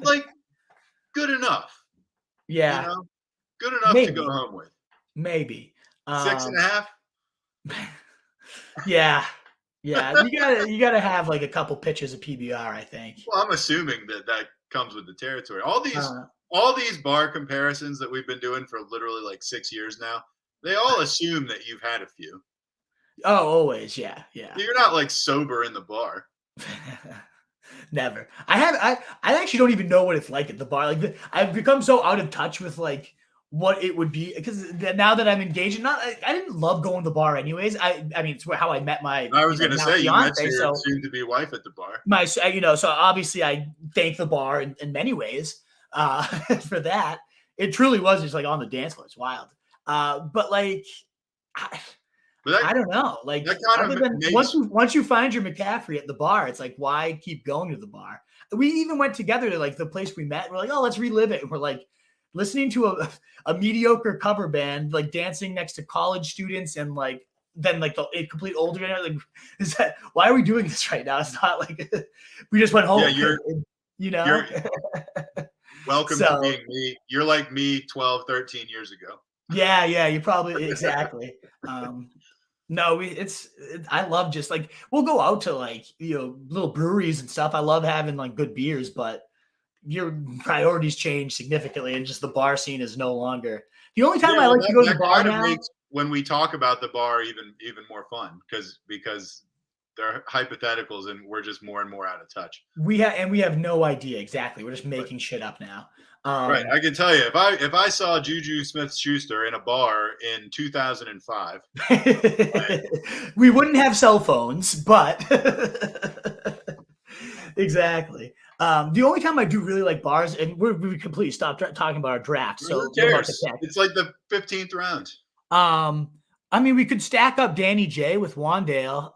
like good enough. Yeah, good enough to go home with. Maybe. 6.5. Yeah. Yeah. You gotta have like a couple pitches of PBR, I think. Well, I'm assuming that comes with the territory. All Uh, these bar comparisons that we've been doing for literally like 6 years now, they all assume that you've had a few. oh, always. Yeah. Yeah. You're not like sober in the bar. Never. I actually don't even know what it's like at the bar. Like I've become so out of touch with like what it would be because now that I'm engaged, I didn't love going to the bar anyways. I mean it's how I met my I was gonna now say you met fiance. your So soon to be wife at the bar. so obviously I thank the bar in many ways for that. It truly was just like on the dance floor. It's wild. But like. I don't know. Like that kind other of than makes once you find your McCaffrey at the bar, it's like why keep going to the bar? We even went together to like the place we met. We're like, oh, let's relive it. And we're like listening to a mediocre cover band, like dancing next to college students and like then like a complete older. Like, is that why are we doing this right now? It's not like we just went home. Yeah, you're welcome to So being me. You're like me 12, 13 years ago. yeah, you probably exactly. No, I love just like we'll go out to like little breweries and stuff. I love having like good beers, but your priorities change significantly, and just the bar scene is no longer. The only time I like to go to the bar kind of now. Makes when we talk about the bar even more fun because they're hypotheticals and we're just more and more out of touch. We have no idea exactly. We're just making shit up now. Right. I can tell you if I saw Juju Smith-Schuster in a bar in 2005, we wouldn't have cell phones, but exactly. The only time I do really like bars, and we completely stopped talking about our draft. So who cares? It's like the 15th round. I mean, we could stack up Danny J with Wandale.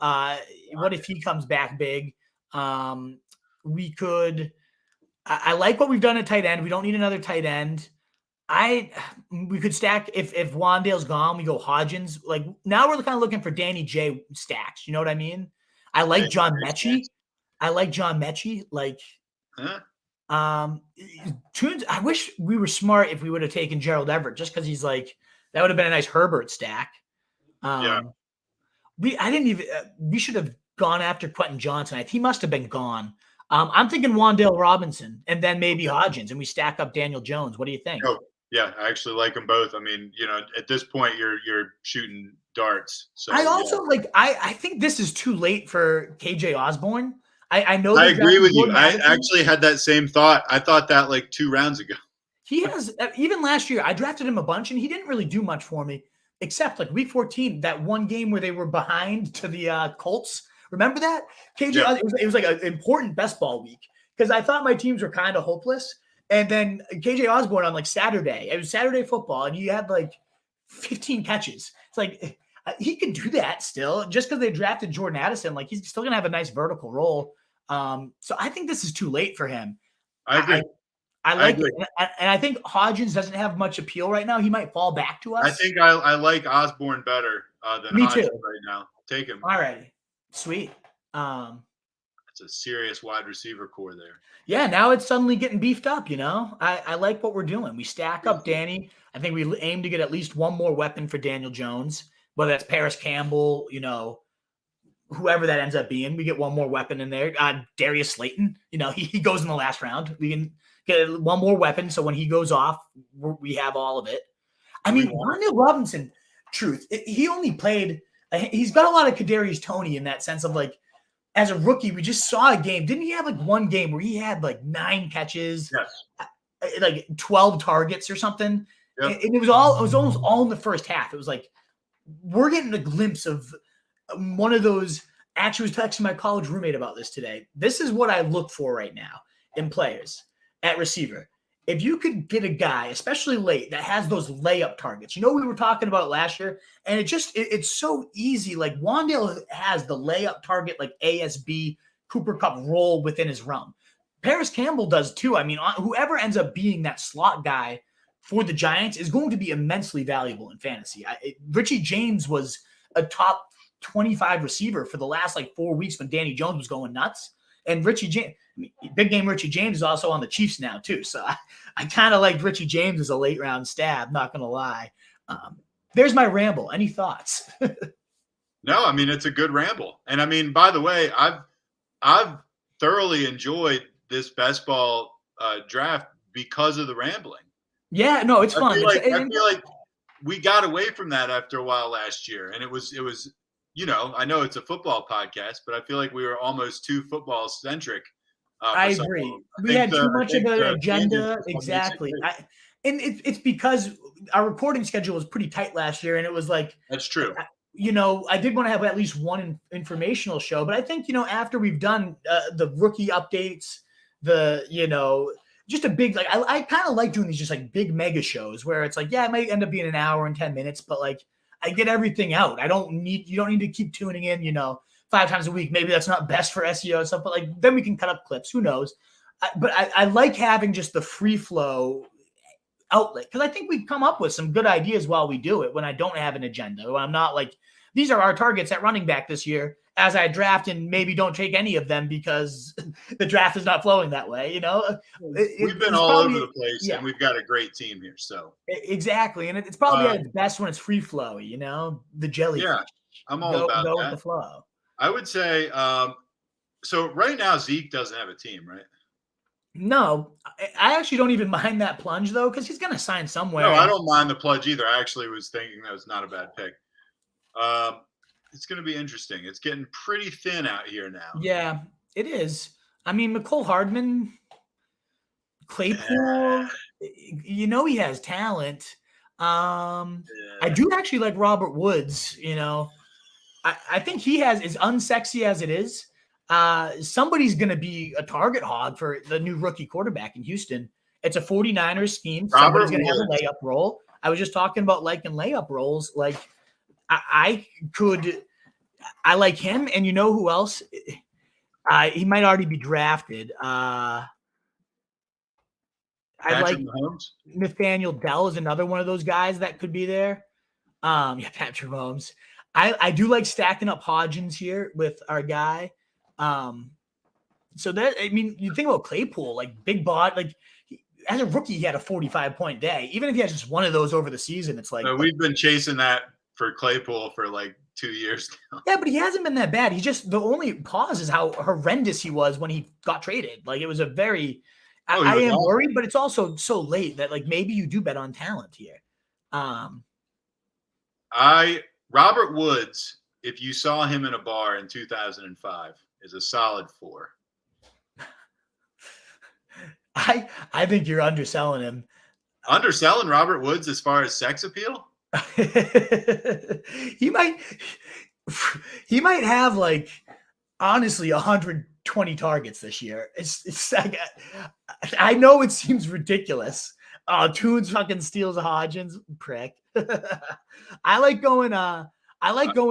What if he comes back big? We could. I like what we've done at tight end. We don't need another tight end. We could stack if Wandale's gone, we go Hodgins. Like now we're kind of looking for Danny J stacks. You know what I mean? I like John Mechie. Like, Tunes. I wish we were smart if we would have taken Gerald Everett just because he's like that would have been a nice Herbert stack. We should have gone after Quentin Johnson. He must have been gone. I'm thinking Wandale Robinson and then maybe Hodgins, and we stack up Daniel Jones. What do you think? Oh, yeah, I actually like them both. I mean, at this point, you're shooting darts. So I also I think this is too late for KJ Osborne. I know. I agree with you. I actually had that same thought. I thought that like 2 rounds ago. He has even last year. I drafted him a bunch, and he didn't really do much for me, except like week 14, that one game where they were behind to the Colts. Remember that? KJ, yeah. It was like an important best ball week because I thought my teams were kind of hopeless. And then KJ Osborne on like Saturday, it was Saturday football, and he had like 15 catches. It's like he can do that still just because they drafted Jordan Addison. Like he's still going to have a nice vertical role. So I think this is too late for him. I agree. I like it. And I think Hodgins doesn't have much appeal right now. He might fall back to us. I think I like Osborne better than Me Hodgins too. right now. Take him. All right. Sweet. It's a serious wide receiver core there. Yeah, now it's suddenly getting beefed up, I like what we're doing. We stack up Danny. I think we aim to get at least one more weapon for Daniel Jones, whether that's Paris Campbell, whoever that ends up being. We get one more weapon in there. Darius Slayton, he goes in the last round. We can get one more weapon, so when he goes off, we have all of it. I mean, Wandale Robinson, truth, he only played – he's got a lot of Kadarius Toney in that sense of like, as a rookie, we just saw a game. Didn't he have like one game where he had like 9 catches, like 12 targets or something? Yep. And it was almost all in the first half. It was like, we're getting a glimpse of one of those. Actually, was texting my college roommate about this today. This is what I look for right now in players at receiver. If you could get a guy, especially late, that has those layup targets, we were talking about last year, and it's so easy. Like Wandale has the layup target, like ASB Cooper Kupp role within his realm. Paris Campbell does too. I mean, whoever ends up being that slot guy for the Giants is going to be immensely valuable in fantasy. Richie James was a top 25 receiver for the last like 4 weeks when Danny Jones was going nuts. And Richie James, big game Richie James is also on the Chiefs now too. So I kind of like Richie James as a late round stab, not going to lie. there's my ramble. Any thoughts? No, I mean, it's a good ramble. And I mean, by the way, I've thoroughly enjoyed this best ball draft because of the rambling. Yeah, no, it's fun. I feel like we got away from that after a while last year, and it was, I know it's a football podcast, but I feel like we were almost too football centric. I agree. We had too much of an agenda. Exactly. And it's because our recording schedule was pretty tight last year, and it was like that's true. I did want to have at least one informational show, but I think after we've done the rookie updates, just a big I kind of like doing these just like big mega shows where it's like, yeah, it might end up being an hour and 10 minutes, but like I get everything out. You don't need to keep tuning in, 5 times a week. Maybe that's not best for SEO and stuff, but like then we can cut up clips. Who knows? But I like having just the free flow outlet because I think we come up with some good ideas while we do it when I don't have an agenda. When I'm not like, these are our targets at running back this year as I draft and maybe don't take any of them because the draft is not flowing that way. We've been all over the place and we've got a great team here. So exactly. And it's probably at its best when it's free flow, the jelly. Yeah, I'm all about go that. With the flow. I would say, so right now Zeke doesn't have a team, right? No, I actually don't even mind that plunge though, because he's going to sign somewhere. No, I don't mind the plunge either. I actually was thinking that was not a bad pick. It's going to be interesting. It's getting pretty thin out here now. Yeah, it is. I mean, McCole Hardman, Claypool, he has talent. I do actually like Robert Woods. I think he has, as unsexy as it is, somebody's going to be a target hog for the new rookie quarterback in Houston. It's a 49ers scheme. Somebody's going to have a layup role. I was just talking about liking layup roles. Like I like him. And you know who else? He might already be drafted. I like Mahomes. Nathaniel Dell is another one of those guys that could be there. Patrick Mahomes. I do like stacking up Hodgins here with our guy. So that, I mean, you think about Claypool, like big bot, like as a rookie, he had a 45-point day. Even if he has just one of those over the season, it's like we've been chasing that for Claypool for like 2 years now. Yeah, but he hasn't been that bad. He just, the only cause is how horrendous he was when he got traded. Like it was a very, I am worried, but it's also so late that like maybe you do bet on talent here. Robert Woods, if you saw him in a bar in 2005, is a solid 4. I think you're underselling him. Underselling Robert Woods as far as sex appeal? He might have like honestly 120 targets this year. It's like, I know it seems ridiculous. Toons fucking steals Hodgins, prick. I like going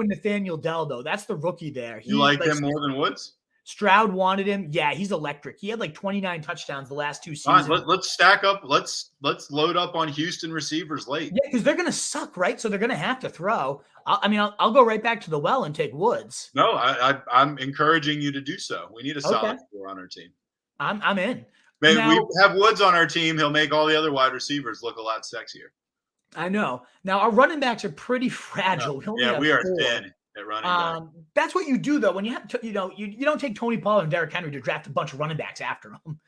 Nathaniel Dell though. That's the rookie there. You like him more than Woods? Stroud wanted him. Yeah, he's electric. He had like 29 touchdowns the last 2 seasons. Fine, let's stack up. Let's load up on Houston receivers late. Yeah, because they're gonna suck, right? So they're gonna have to throw. I'll go right back to the well and take Woods. No, I'm encouraging you to do so. We need a solid 4 on our team. I'm in. Maybe we have Woods on our team. He'll make all the other wide receivers look a lot sexier. I know. Now our running backs are pretty fragile. No. We are thin at running back. That's what you do though when you have to, you don't take Tony Pollard and Derrick Henry to draft a bunch of running backs after them.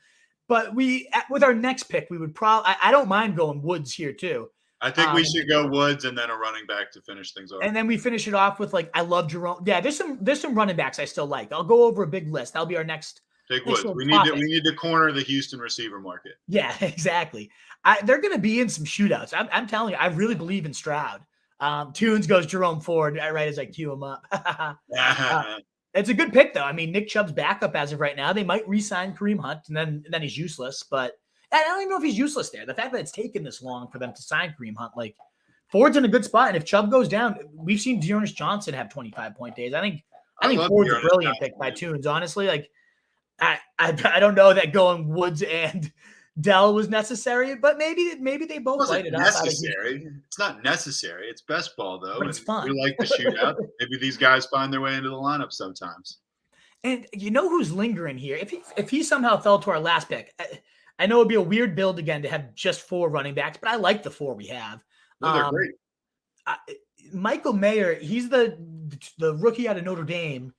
But with our next pick, we would probably. I don't mind going Woods here too. I think we should go Woods and then a running back to finish things off. And then we finish it off with like I love Jerome. Yeah, there's some running backs I still like. I'll go over a big list. That'll be our next. Take Woods. We need to corner the Houston receiver market. Yeah, exactly. They're going to be in some shootouts. I'm telling you, I really believe in Stroud. Tunes goes Jerome Ford right as I cue him up. It's a good pick though. I mean, Nick Chubb's backup as of right now. They might re-sign Kareem Hunt and then he's useless. But I don't even know if he's useless there. The fact that it's taken this long for them to sign Kareem Hunt, like Ford's in a good spot. And if Chubb goes down, we've seen Dearness Johnson have 25-point days. I think Ford's a brilliant pick by Tunes. Honestly, like. I don't know that going Woods and Dell was necessary, but maybe they both light it up. Necessary. It's not necessary. It's best ball though. But it's fun. We like to shoot out. Maybe these guys find their way into the lineup sometimes. And you know who's lingering here? If he somehow fell to our last pick, I know it'd be a weird build again to have just 4 running backs, but I like the 4 we have. No, they're great. Michael Mayer, he's the rookie out of Notre Dame.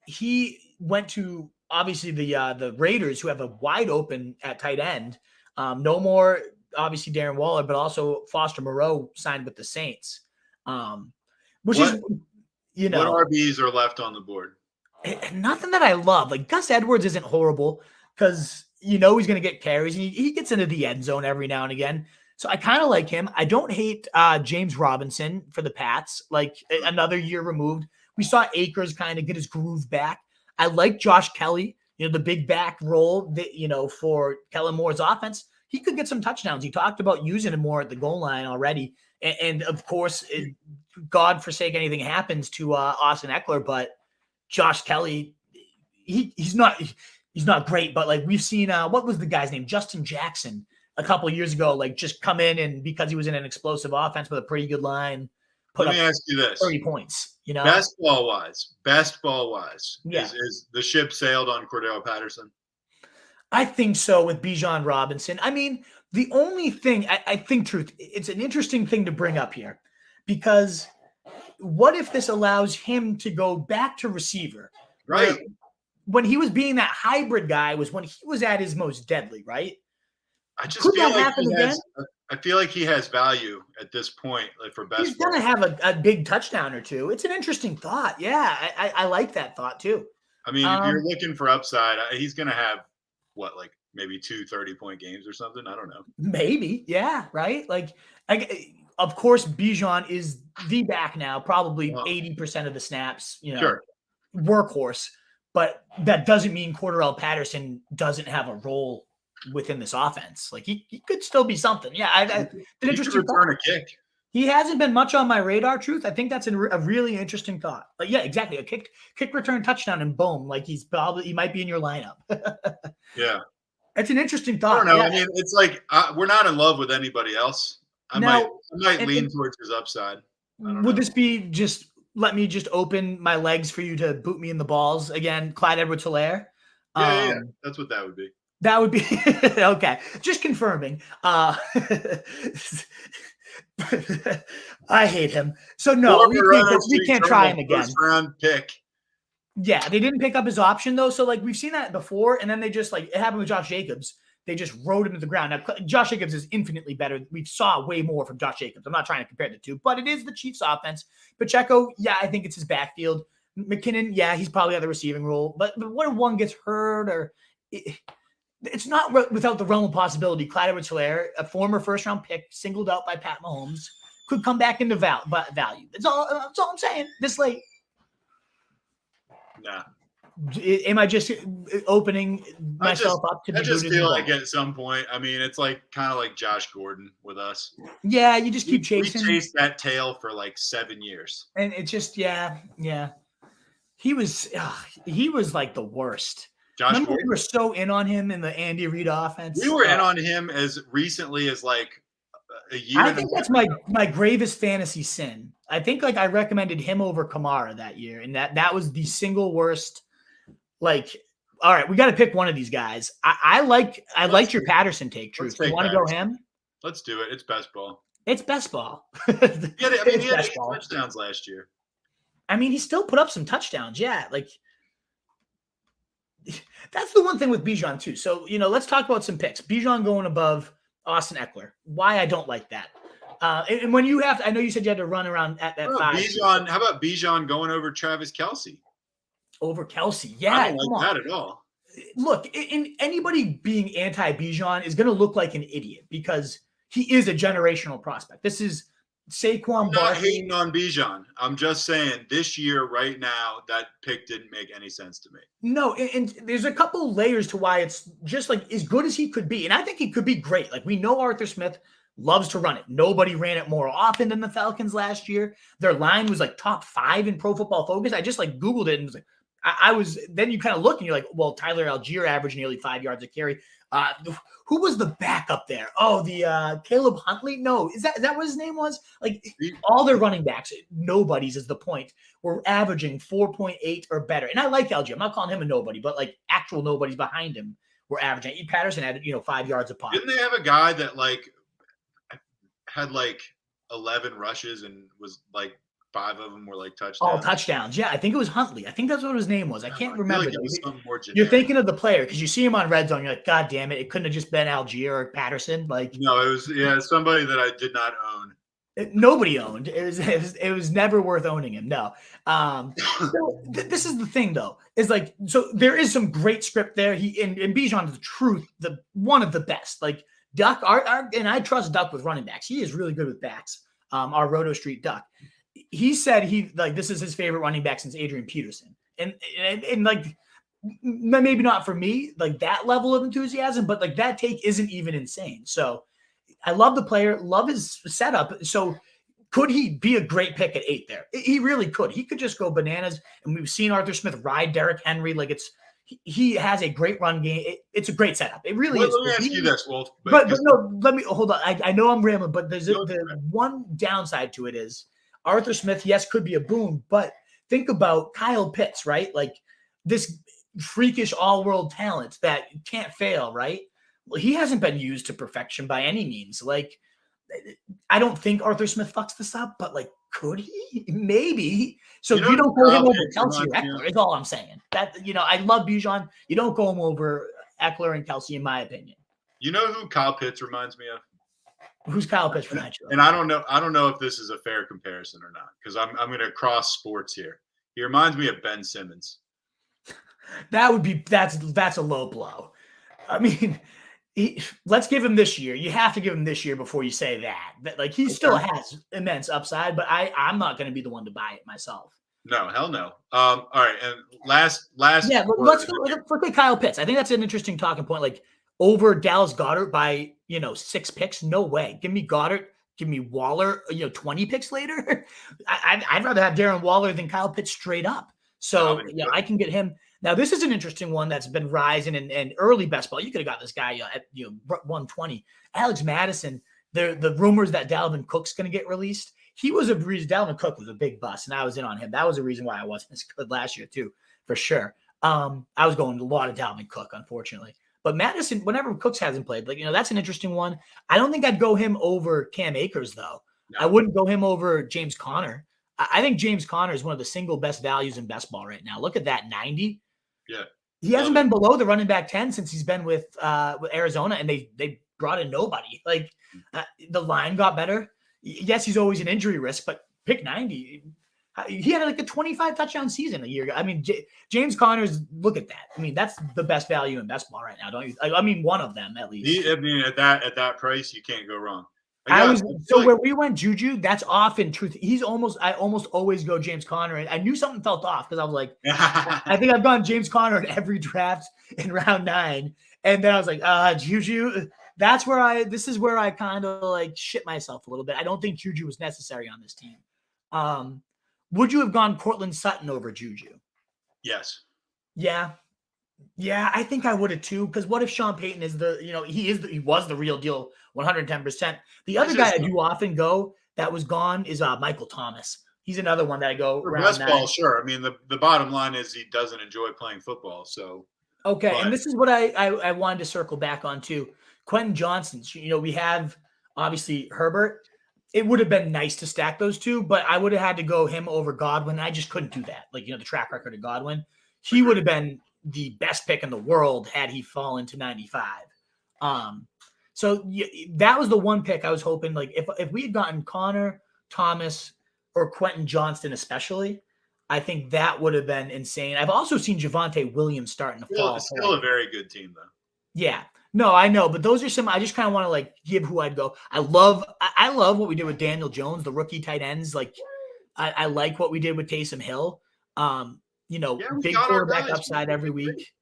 He went to obviously the Raiders, who have a wide open at tight end. No more obviously Darren Waller, but also Foster Moreau signed with the Saints. Which is, what RBs are left on the board? Nothing that I love. Like Gus Edwards isn't horrible because he's going to get carries. And he gets into the end zone every now and again. So I kind of like him. I don't hate James Robinson for the Pats. Like another year removed. We saw Akers kind of get his groove back. I like Josh Kelly, the big back role that, for Kellen Moore's offense. He could get some touchdowns. He talked about using him more at the goal line already. And of course, God forsake anything happens to Austin Eckler, but Josh Kelly, he's not great, but like we've seen, what was the guy's name? Justin Jackson a couple of years ago, like just come in and because he was in an explosive offense with a pretty good line, let me ask you this: 30 points. Best ball wise, yeah. is the ship sailed on Cordell Patterson? I think so with Bijan Robinson. I mean, the only thing I think, truth, it's an interesting thing to bring up here because what if this allows him to go back to receiver? Right. When he was being that hybrid guy was when he was at his most deadly, right? I just feel like I feel like he has value at this point, like for best. He's going to have a big touchdown or two. It's an interesting thought. Yeah, I like that thought too. I mean, if you're looking for upside, he's going to have like maybe 2 30-point games or something. I don't know. Maybe. Yeah. Right. Like, of course, Bijan is the back now, probably 80% of the snaps, sure. Workhorse, but that doesn't mean Cordell Patterson doesn't have a role within this offense. Like he could still be something. Yeah. An interesting return a kick. He hasn't been much on my radar, truth. I think that's a really interesting thought. But yeah, exactly. A kick return touchdown and boom. Like he might be in your lineup. Yeah. It's an interesting thought. I don't know. Yeah. I mean, it's like we're not in love with anybody else. I might lean towards his upside. Would this be just let me just open my legs for you to boot me in the balls again, Clyde Edwards-Helaire? Yeah. That's what that would be. That would be okay. Just confirming. I hate him. So no, we can't try him again. First round pick. Yeah, they didn't pick up his option though. So like we've seen that before, and then they just it happened with Josh Jacobs. They just rode him to the ground. Now Josh Jacobs is infinitely better. We saw way more from Josh Jacobs. I'm not trying to compare the two, but it is the Chiefs' offense. Pacheco, yeah, I think it's his backfield. McKinnon, yeah, he's probably got the receiving role. But what if one gets hurt or? It's not without the realm of possibility. Clyde Edwards-Helaire, a former first-round pick, singled out by Pat Mahomes, could come back into value. That's all I'm saying. This late. Nah. Am I just opening myself up to be? I just feel like at some point, I mean, it's like kind of like Josh Gordon with us. Yeah, you just keep chasing. We chased that tail for like 7 years, and it's just yeah. He was like the worst. Remember we were so in on him in the Andy Reid offense. We were in on him as recently as like a year. I think that's my gravest fantasy sin. I think like I recommended him over Kamara that year, and that was the single worst. Like, all right, we got to pick one of these guys. I liked your Patterson take. Truth, you want to go him? Let's do it. It's best ball. It's best ball. He had 8 touchdowns last year. I mean, he still put up some touchdowns. Yeah, like. That's the one thing with Bijan too. So, let's talk about some picks. Bijan going above Austin Eckler. Why I don't like that. And when you I know you said you had to run around at that 5. How about Bijan going over Travis Kelce? Over Kelce. Yeah. I don't like that at all. Look, anybody being anti-Bijan is going to look like an idiot because he is a generational prospect. This is Saquon Barkley. I'm not hating on Bijan. I'm just saying this year, right now, that pick didn't make any sense to me. No, and there's a couple layers to why it's just like as good as he could be. And I think he could be great. Like we know Arthur Smith loves to run it. Nobody ran it more often than the Falcons last year. Their line was like top 5 in Pro Football Focus. I just like Googled it and was like, then you kind of look and you're like, well, Tyler Algier averaged nearly 5 yards a carry. Who was the backup there? Oh, the Caleb Huntley? No, is that what his name was? Like all their running backs, nobodies is the point. We're averaging 4.8 or better. And I like Algier. I'm not calling him a nobody, but like actual nobodies behind him were averaging. Patterson had 5 yards a pop. Didn't they have a guy that like had like 11 rushes and was like 5 of them were like touchdowns. All touchdowns. Yeah, I think it was Huntley. I think that's what his name was. I can't remember. Like it was something more generic. You're thinking of the player because you see him on red zone. You're like, God damn it! It couldn't have just been Algier or Patterson. Like, no, it was somebody that I did not own. Nobody owned. It was never worth owning him. No. So this is the thing though, is like, so there is some great script there. And Bijan is the truth, one of the best. Like Duck, and I trust Duck with running backs. He is really good with backs. Our Roto Street Duck. He said this is his favorite running back since Adrian Peterson. And like, maybe not for me, like that level of enthusiasm, but like that take isn't even insane. So I love the player, love his setup. So could he be a great pick at 8 there? He really could. He could just go bananas. And we've seen Arthur Smith ride Derrick Henry. Like he has a great run game. It's a great setup. It really is. Let me ask you this, Wolf. But no, let me hold on. I know I'm rambling, but there's the one downside to it is Arthur Smith, yes, could be a boom, but think about Kyle Pitts, right? Like this freakish all-world talent that can't fail, right? Well, he hasn't been used to perfection by any means. Like, I don't think Arthur Smith fucks this up, but like, could he? Maybe. So you don't go him over Kelsey or Eckler, is all I'm saying. That, I love Bijan. You don't go him over Eckler and Kelsey, in my opinion. You know who Kyle Pitts reminds me of? Who's Kyle Pitts reminds you of? And I don't know if this is a fair comparison or not, because I'm going to cross sports here. He reminds me of Ben Simmons. That's a low blow. I mean, let's give him this year. You have to give him this year before you say that. Like he still has immense upside, but I'm not going to be the one to buy it myself. No, hell no. All right, and last. Yeah, let's look at Kyle Pitts. I think that's an interesting talking point. Like over Dallas Goedert by 6 picks. No way. Give me Goddard. Give me Waller. 20 picks later. I'd rather have Darren Waller than Kyle Pitts straight up. So I can get him. Now, this is an interesting one that's been rising and early best ball. You could have got this guy at 120. Alex Madison, the rumors that Dalvin Cook's going to get released. He was a reason. Dalvin Cook was a big bust, and I was in on him. That was a reason why I wasn't as good last year, too, for sure. I was going a lot of Dalvin Cook, unfortunately. But Madison, whenever Cooks hasn't played, that's an interesting one. I don't think I'd go him over Cam Akers, though. No. I wouldn't go him over James Conner. I think James Conner is one of the single best values in best ball right now. Look at that, 90. Yeah. He hasn't been below the running back 10 since he's been with Arizona, and they brought in nobody. Like the line got better. Yes, he's always an injury risk, but pick 90. He had like a 25 touchdown season a year ago. I mean, James Conner's, look at that. I mean, that's the best value in best ball right now, don't you? I mean, one of them at least. At that price, you can't go wrong. Where we went Juju, that's often truth. I almost always go James Conner. And I knew something felt off because I was like, I think I've gone James Conner in every draft in round 9. And then I was like, Juju, this is where I kind of like shit myself a little bit. I don't think Juju was necessary on this team. Would you have gone Cortland Sutton over Juju? Yes. Yeah. Yeah, I think I would have too. Because what if Sean Payton is he was the real deal, 110%. The other guy I do often go that was gone is Michael Thomas. He's another one that I go for best ball. Sure. I mean, the bottom line is he doesn't enjoy playing football. So okay, and this is what I wanted to circle back on too. Quentin Johnson. We have obviously Herbert. It would have been nice to stack those two, but I would have had to go him over Godwin. I just couldn't do that. Like, the track record of Godwin, he would have been the best pick in the world had he fallen to 95. So that was the one pick I was hoping, like if we had gotten Connor, Thomas, or Quentin Johnston especially, I think that would have been insane. I've also seen Javonte Williams starting to fall. Still a very good team, though. Yeah. No, I know, but those are some. I just kind of want to like give who I'd go. I love what we did with Daniel Jones, the rookie tight ends. Like, I like what we did with Taysom Hill. Big quarterback upside every week.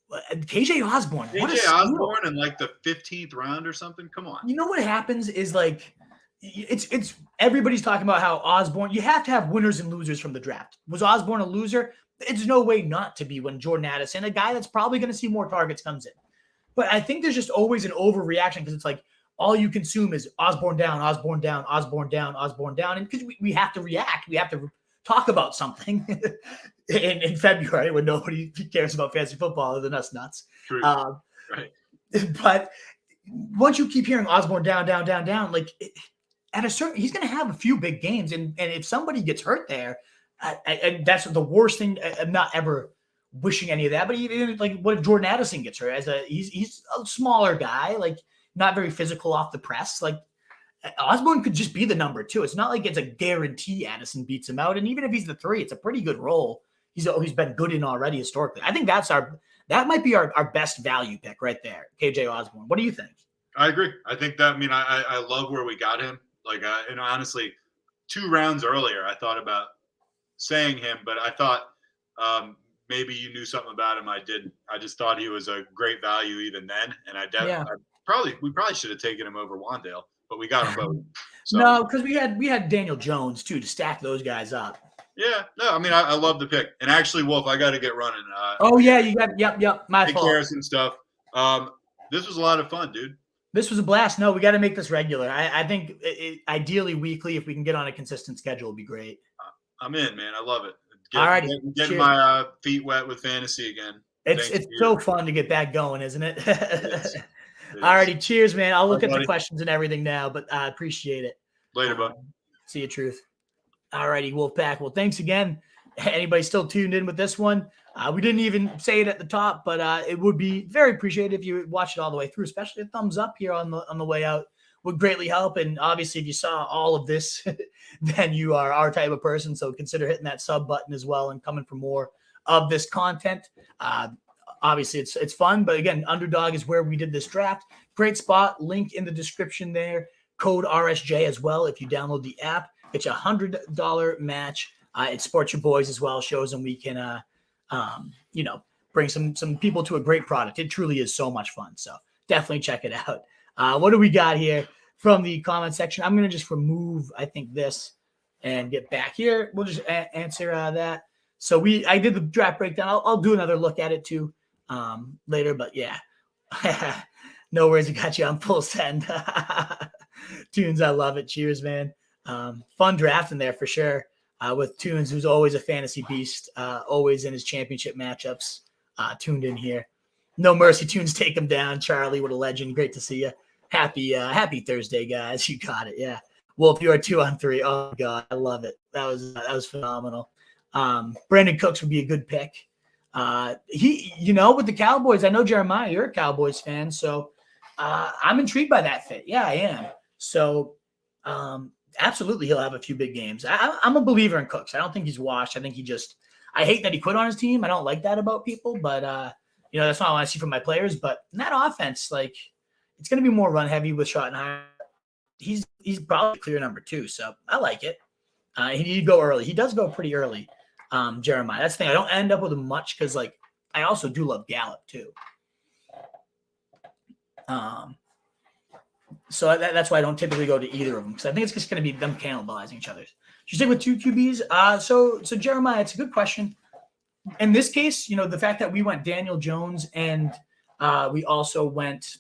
KJ Osborne. KJ Osborne in like the 15th round or something. Come on. You know what happens is like it's everybody's talking about how Osborne. You have to have winners and losers from the draft. Was Osborne a loser? It's no way not to be when Jordan Addison, a guy that's probably going to see more targets, comes in. But I think there's just always an overreaction because it's like all you consume is Osborne down, Osborne down, Osborne down, Osborne down. And because we have to react, we have to talk about something in February when nobody cares about fantasy football other than us nuts. Right. But once you keep hearing Osborne down, down, down, down, like he's going to have a few big games, and if somebody gets hurt there, and that's the worst thing. I'm not ever wishing any of that, but even like what if Jordan Addison gets hurt? He's a smaller guy, like not very physical off the press. Like Osborne could just be the number 2. It's not like it's a guarantee Addison beats him out, and even if he's the 3, it's a pretty good role. He's been good in already historically. I think that might be our best value pick right there, KJ Osborne. What do you think? I agree. I think that. I mean, I love where we got him. Like, and honestly, 2 rounds earlier, I thought about saying him, but I thought maybe you knew something about him I didn't. I just thought he was a great value even then, and we probably should have taken him over Wandale, but we got him both. So. No, because we had Daniel Jones too to stack those guys up. Yeah, no, I mean I love the pick, and actually, Wolf, I got to get running. You got yep, my fault. Take care and stuff. This was a lot of fun, dude. This was a blast. No, we got to make this regular. I think ideally weekly, if we can get on a consistent schedule, would be great. I'm in, man. I love it. All right, getting my feet wet with fantasy again. It's so fun to get that going, isn't it? All righty, cheers, man. I'll look at the questions and everything now, but I appreciate it. Later, bud. See you, Truth. All righty, Wolfpack. Well, thanks again. Anybody still tuned in with this one? We didn't even say it at the top, but it would be very appreciated if you watched it all the way through, especially a thumbs up here on the way out would greatly help. And obviously, if you saw all of this, then you are our type of person. So consider hitting that sub button as well and coming for more of this content. Obviously, it's fun. But again, Underdog is where we did this draft. Great spot. Link in the description there. Code RSJ as well if you download the app. It's a $100 match. It supports your boys as well. Shows them we can, bring some people to a great product. It truly is so much fun. So definitely check it out. What do we got here from the comment section? I'm going to just remove, I think, this and get back here. We'll just answer that. So I did the draft breakdown. I'll do another look at it too later. But yeah, no worries. I got you on full send. Tunes, I love it. Cheers, man. Fun draft in there for sure. With Tunes, who's always a fantasy beast, always in his championship matchups, tuned in here. No mercy, Tunes, take him down. Charlie, what a legend. Great to see you. Happy Thursday, guys. You got it. Yeah. Wolf, you are 2 on 3. Oh God, I love it. That was phenomenal. Brandon Cooks would be a good pick. With the Cowboys, I know Jeremiah, you're a Cowboys fan, so I'm intrigued by that fit. Yeah, I am. So, absolutely, he'll have a few big games. I'm a believer in Cooks. I don't think he's washed. I think I hate that he quit on his team. I don't like that about people, but that's not what I see from my players. But in that offense, like, it's going to be more run heavy with Schottenheimer. He's probably clear number 2, so I like it. He need to go early. He does go pretty early, Jeremiah. That's the thing. I don't end up with him much because, like, I also do love Gallup too. So that's why I don't typically go to either of them, because I think it's just going to be them cannibalizing each other. Should you stick with 2 QBs? So Jeremiah, it's a good question. In this case, the fact that we went Daniel Jones and we also went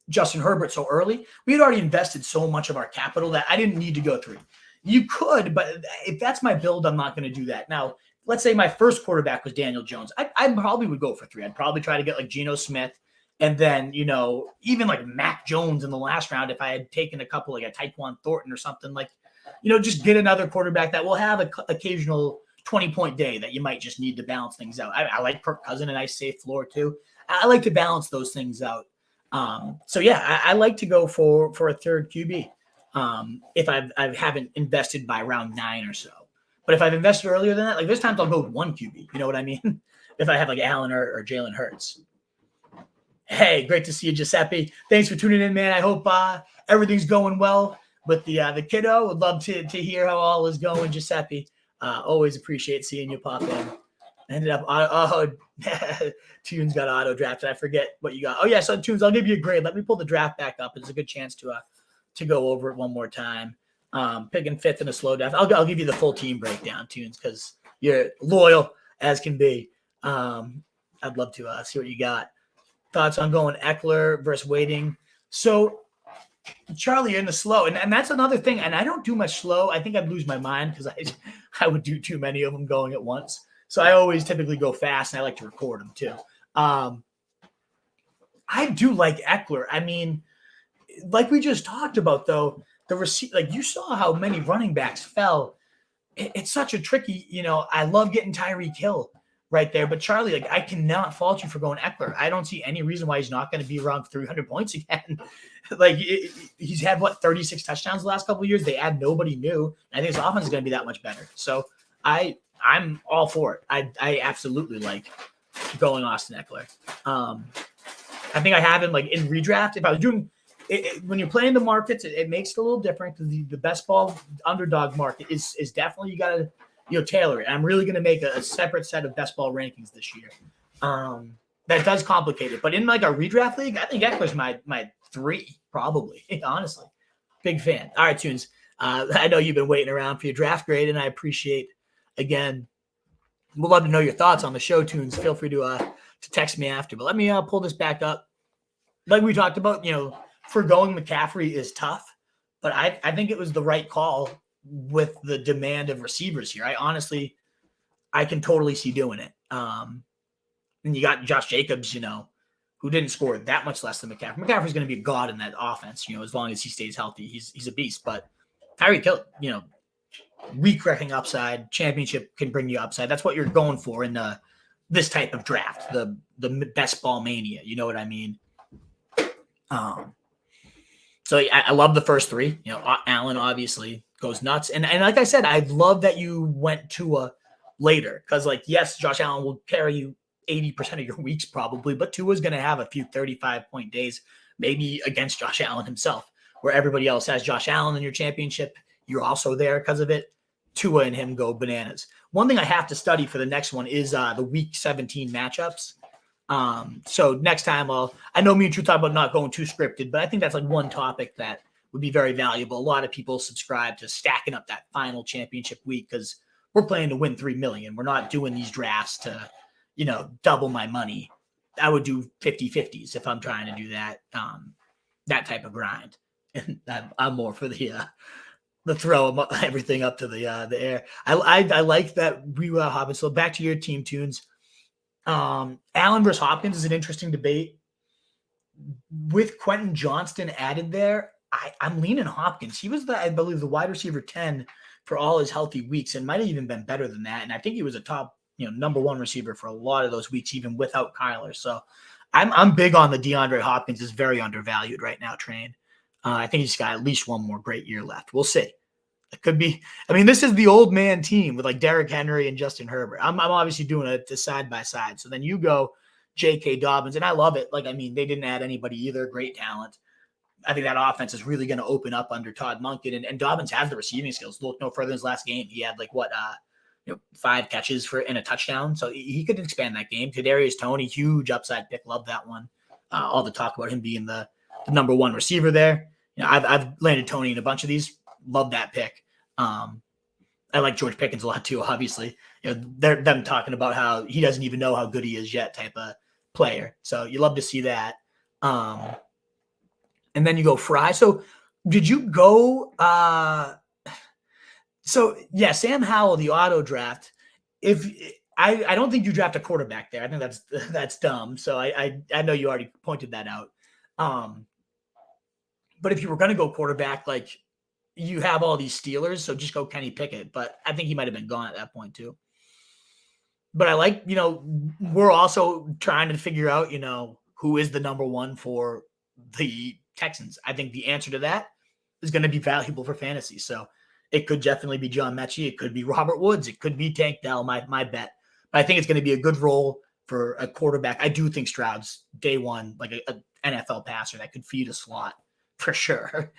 Justin Herbert so early, we had already invested so much of our capital that I didn't need to go 3. You could, but if that's my build, I'm not going to do that. Now, let's say my first quarterback was Daniel Jones. I probably would go for 3. I'd probably try to get like Geno Smith. And then, even like Mac Jones in the last round, if I had taken a couple, like a Tyquan Thornton or something, like, just get another quarterback that will have an occasional 20-point day that you might just need to balance things out. I like Kirk Cousins, a nice safe floor too. I like to balance those things out. So yeah, I like to go for a third QB if I haven't invested by round 9 or so. But if I've invested earlier than that, like there's times I'll go with 1 QB. You know what I mean? If I have like Allen or Jalen Hurts. Hey, great to see you, Giuseppe. Thanks for tuning in, man. I hope everything's going well with the kiddo. Would love to hear how all is going, Giuseppe. Always appreciate seeing you pop in. Ended up Tunes got auto drafted. I forget what you got. Oh yeah, so Tunes, I'll give you a grade. Let me pull the draft back up. It's a good chance to go over it one more time. Picking 5th in a slow draft. I'll give you the full team breakdown, Tunes, because you're loyal as can be. I'd love to see what you got. Thoughts on going Eckler versus Waiting. So, Charlie, you're in the slow. And that's another thing. And I don't do much slow. I think I'd lose my mind because I would do too many of them going at once. So I always typically go fast, and I like to record them too. I do like Eckler. I mean, like we just talked about, though, like you saw how many running backs fell. It's such a tricky, I love getting Tyreek Hill right there, but Charlie, like I cannot fault you for going Eckler. I don't see any reason why he's not going to be around 300 points again. Like he's had 36 touchdowns the last couple of years. They add nobody new. I think his offense is going to be that much better. So I'm all for it. I absolutely like going Austin Eckler. I think I have him like in redraft. If I was doing when you're playing the markets, it makes it a little different because the best ball underdog market is definitely you got to tailor it. I'm really going to make a separate set of best ball rankings this year. That does complicate it, but in like a redraft league, I think Eckler's my 3 probably. Honestly, big fan. All right, Tunes. I know you've been waiting around for your draft grade, and I appreciate. Again, we'd love to know your thoughts on the show, Tunes. Feel free to text me after. But let me pull this back up. Like we talked about, forgoing McCaffrey is tough, but I think it was the right call with the demand of receivers here. I can totally see doing it. And you got Josh Jacobs, who didn't score that much less than McCaffrey. McCaffrey's going to be a god in that offense, as long as he stays healthy. He's a beast. But Tyreek Hill, week-wrecking upside, championship can bring you upside. That's what you're going for in this type of draft, the best ball mania. You know what I mean? So I love the first 3. Allen obviously goes nuts. And like I said, I love that you went Tua later because, yes, Josh Allen will carry you 80% of your weeks probably, but Tua's going to have a few 35-point days, maybe against Josh Allen himself, where everybody else has Josh Allen in your championship. You're also there because of it. Tua and him go bananas. One thing I have to study for the next one is the week 17 matchups. So next time I know me and Drew talk about not going too scripted, but I think that's like one topic that would be very valuable. A lot of people subscribe to stacking up that final championship week because we're playing to win 3 million. We're not doing these drafts to, double my money. I would do 50-50s if I'm trying to do that, that type of grind. And I'm more for the throw everything up to the air. I like that we Hopkins. So back to your team, Tunes. Allen versus Hopkins is an interesting debate. With Quentin Johnston added there, I'm leaning Hopkins. He was I believe the wide receiver 10 for all his healthy weeks and might have even been better than that. And I think he was a top, number 1 receiver for a lot of those weeks, even without Kyler. So I'm big on the DeAndre Hopkins is very undervalued right now, train. I think he's got at least one more great year left. We'll see. It could be. I mean, this is the old man team with like Derrick Henry and Justin Herbert. I'm obviously doing it to side by side. So then you go J.K. Dobbins, and I love it. Like, I mean, they didn't add anybody either. Great talent. I think that offense is really going to open up under Todd Monken, and Dobbins has the receiving skills. Look no further than his last game. He had 5 catches and a touchdown. So he could expand that game. Kadarius Toney, huge upside pick. Love that one. All the talk about him being the number 1 receiver there. I've landed Toney in a bunch of these. Love that pick. I like George Pickens a lot too, obviously. They're them talking about how he doesn't even know how good he is yet type of player. So you love to see that. And then you go Fry. So did you go Sam Howell, the auto draft. If I don't think you draft a quarterback there. I think that's dumb. So I know you already pointed that out. But if you were going to go quarterback, like you have all these Steelers, so just go Kenny Pickett. But I think he might have been gone at that point too. But I like, we're also trying to figure out, who is the number 1 for the Texans. I think the answer to that is going to be valuable for fantasy. So it could definitely be John Mechie. It could be Robert Woods. It could be Tank Dell, my bet. But I think it's going to be a good role for a quarterback. I do think Stroud's day one, like a NFL passer that could feed a slot for sure.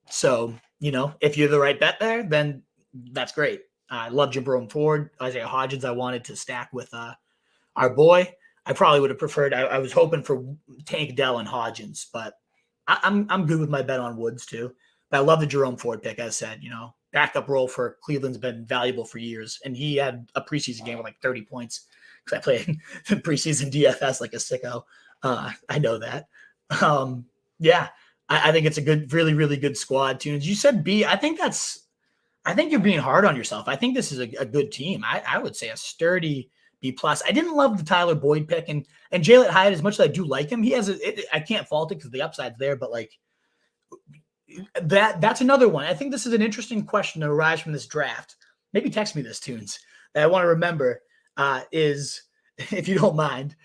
So, if you're the right bet there, then that's great. I love Jerome Ford, Isaiah Hodgins. I wanted to stack with our boy. I probably would have preferred. I was hoping for Tank Dell and Hodgins, but I'm good with my bet on Woods too. But I love the Jerome Ford pick. As I said, backup role for Cleveland's been valuable for years, and he had a preseason game with like 30 points because I played preseason DFS like a sicko. I know that. Yeah, I think it's a good, really, really good squad. Tunes. You said B. I think you're being hard on yourself. I think this is a good team. I would say a sturdy B+. I didn't love the Tyler Boyd pick and Jalen Hyatt as much as I do like him. He has I can't fault it because the upside's there, but like that's another one. I think this is an interesting question to arise from this draft. Maybe text me this, Tunes, that I want to remember is, if you don't mind,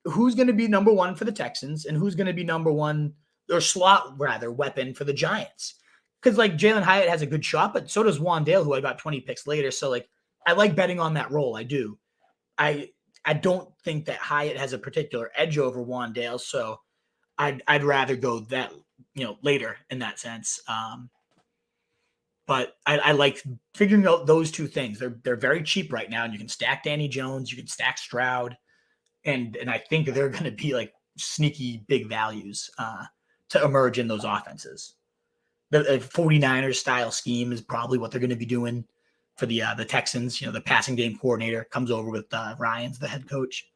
who's going to be number one for the Texans and who's going to be number one or slot rather weapon for the Giants. Because like Jalen Hyatt has a good shot, but so does Wandale, who I got 20 picks later. So like I like betting on that role. I do. I don't think that Hyatt has a particular edge over Wandale, so I'd rather go that later in that sense. But I like figuring out those two things. They're very cheap right now, and you can stack Danny Jones, you can stack Stroud, and I think they're going to be like sneaky big values to emerge in those offenses. The 49ers style scheme is probably what they're going to be doing for the Texans. The passing game coordinator comes over with Ryan's the head coach.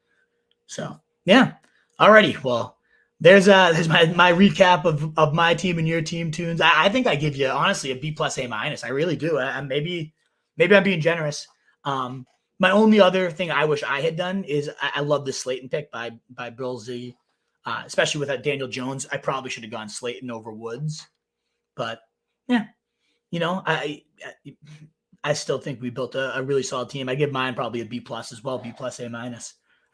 So yeah. Alrighty. Well, there's my recap of my team and your team, Tunes. I think I give you honestly a B+ A-. I really do. Maybe I'm being generous. My only other thing I wish I had done is I love the Slayton pick by Bill Z, especially with that Daniel Jones. I probably should have gone Slayton over Woods. But yeah, I still think we built a really solid team. I give mine probably a B+ as well, B+ A-.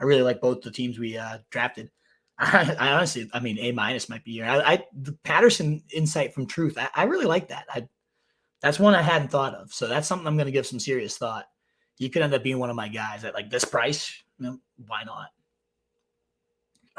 I really like both the teams we drafted. I honestly, A- might be here. The Patterson insight from Truth, I really like that. That's one I hadn't thought of. So that's something I'm going to give some serious thought. You could end up being one of my guys at like this price. Why not?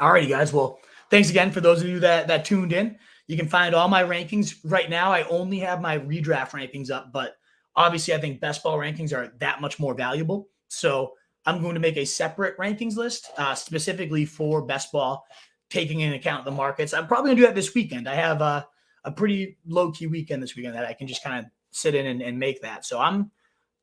Alrighty, guys. Well, thanks again for those of you that tuned in. You can find all my rankings right now. I only have my redraft rankings up, but obviously I think best ball rankings are that much more valuable. So I'm going to make a separate rankings list specifically for best ball, taking into account the markets. I'm probably gonna do that this weekend. I have a pretty low key weekend this weekend that I can just kind of sit in and make that. So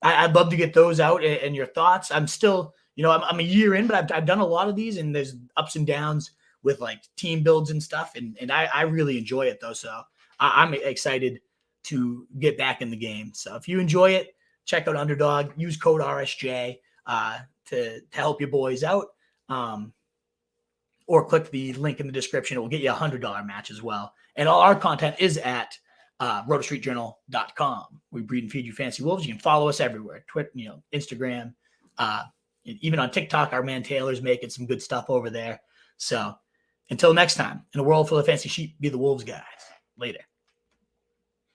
I'd love to get those out and your thoughts. I'm still, I'm a year in, but I've done a lot of these and there's ups and downs with like team builds and stuff. And I really enjoy it though. So I'm excited to get back in the game. So if you enjoy it, check out Underdog, use code RSJ to help your boys out. Or click the link in the description. It will get you $100 match as well. And all our content is at rotostreetjournal.com. We breed and feed you fancy wolves. You can follow us everywhere. Twitter, Instagram, even on TikTok, our man Taylor's making some good stuff over there. So until next time, in a world full of fancy sheep, be the wolves guys. Later.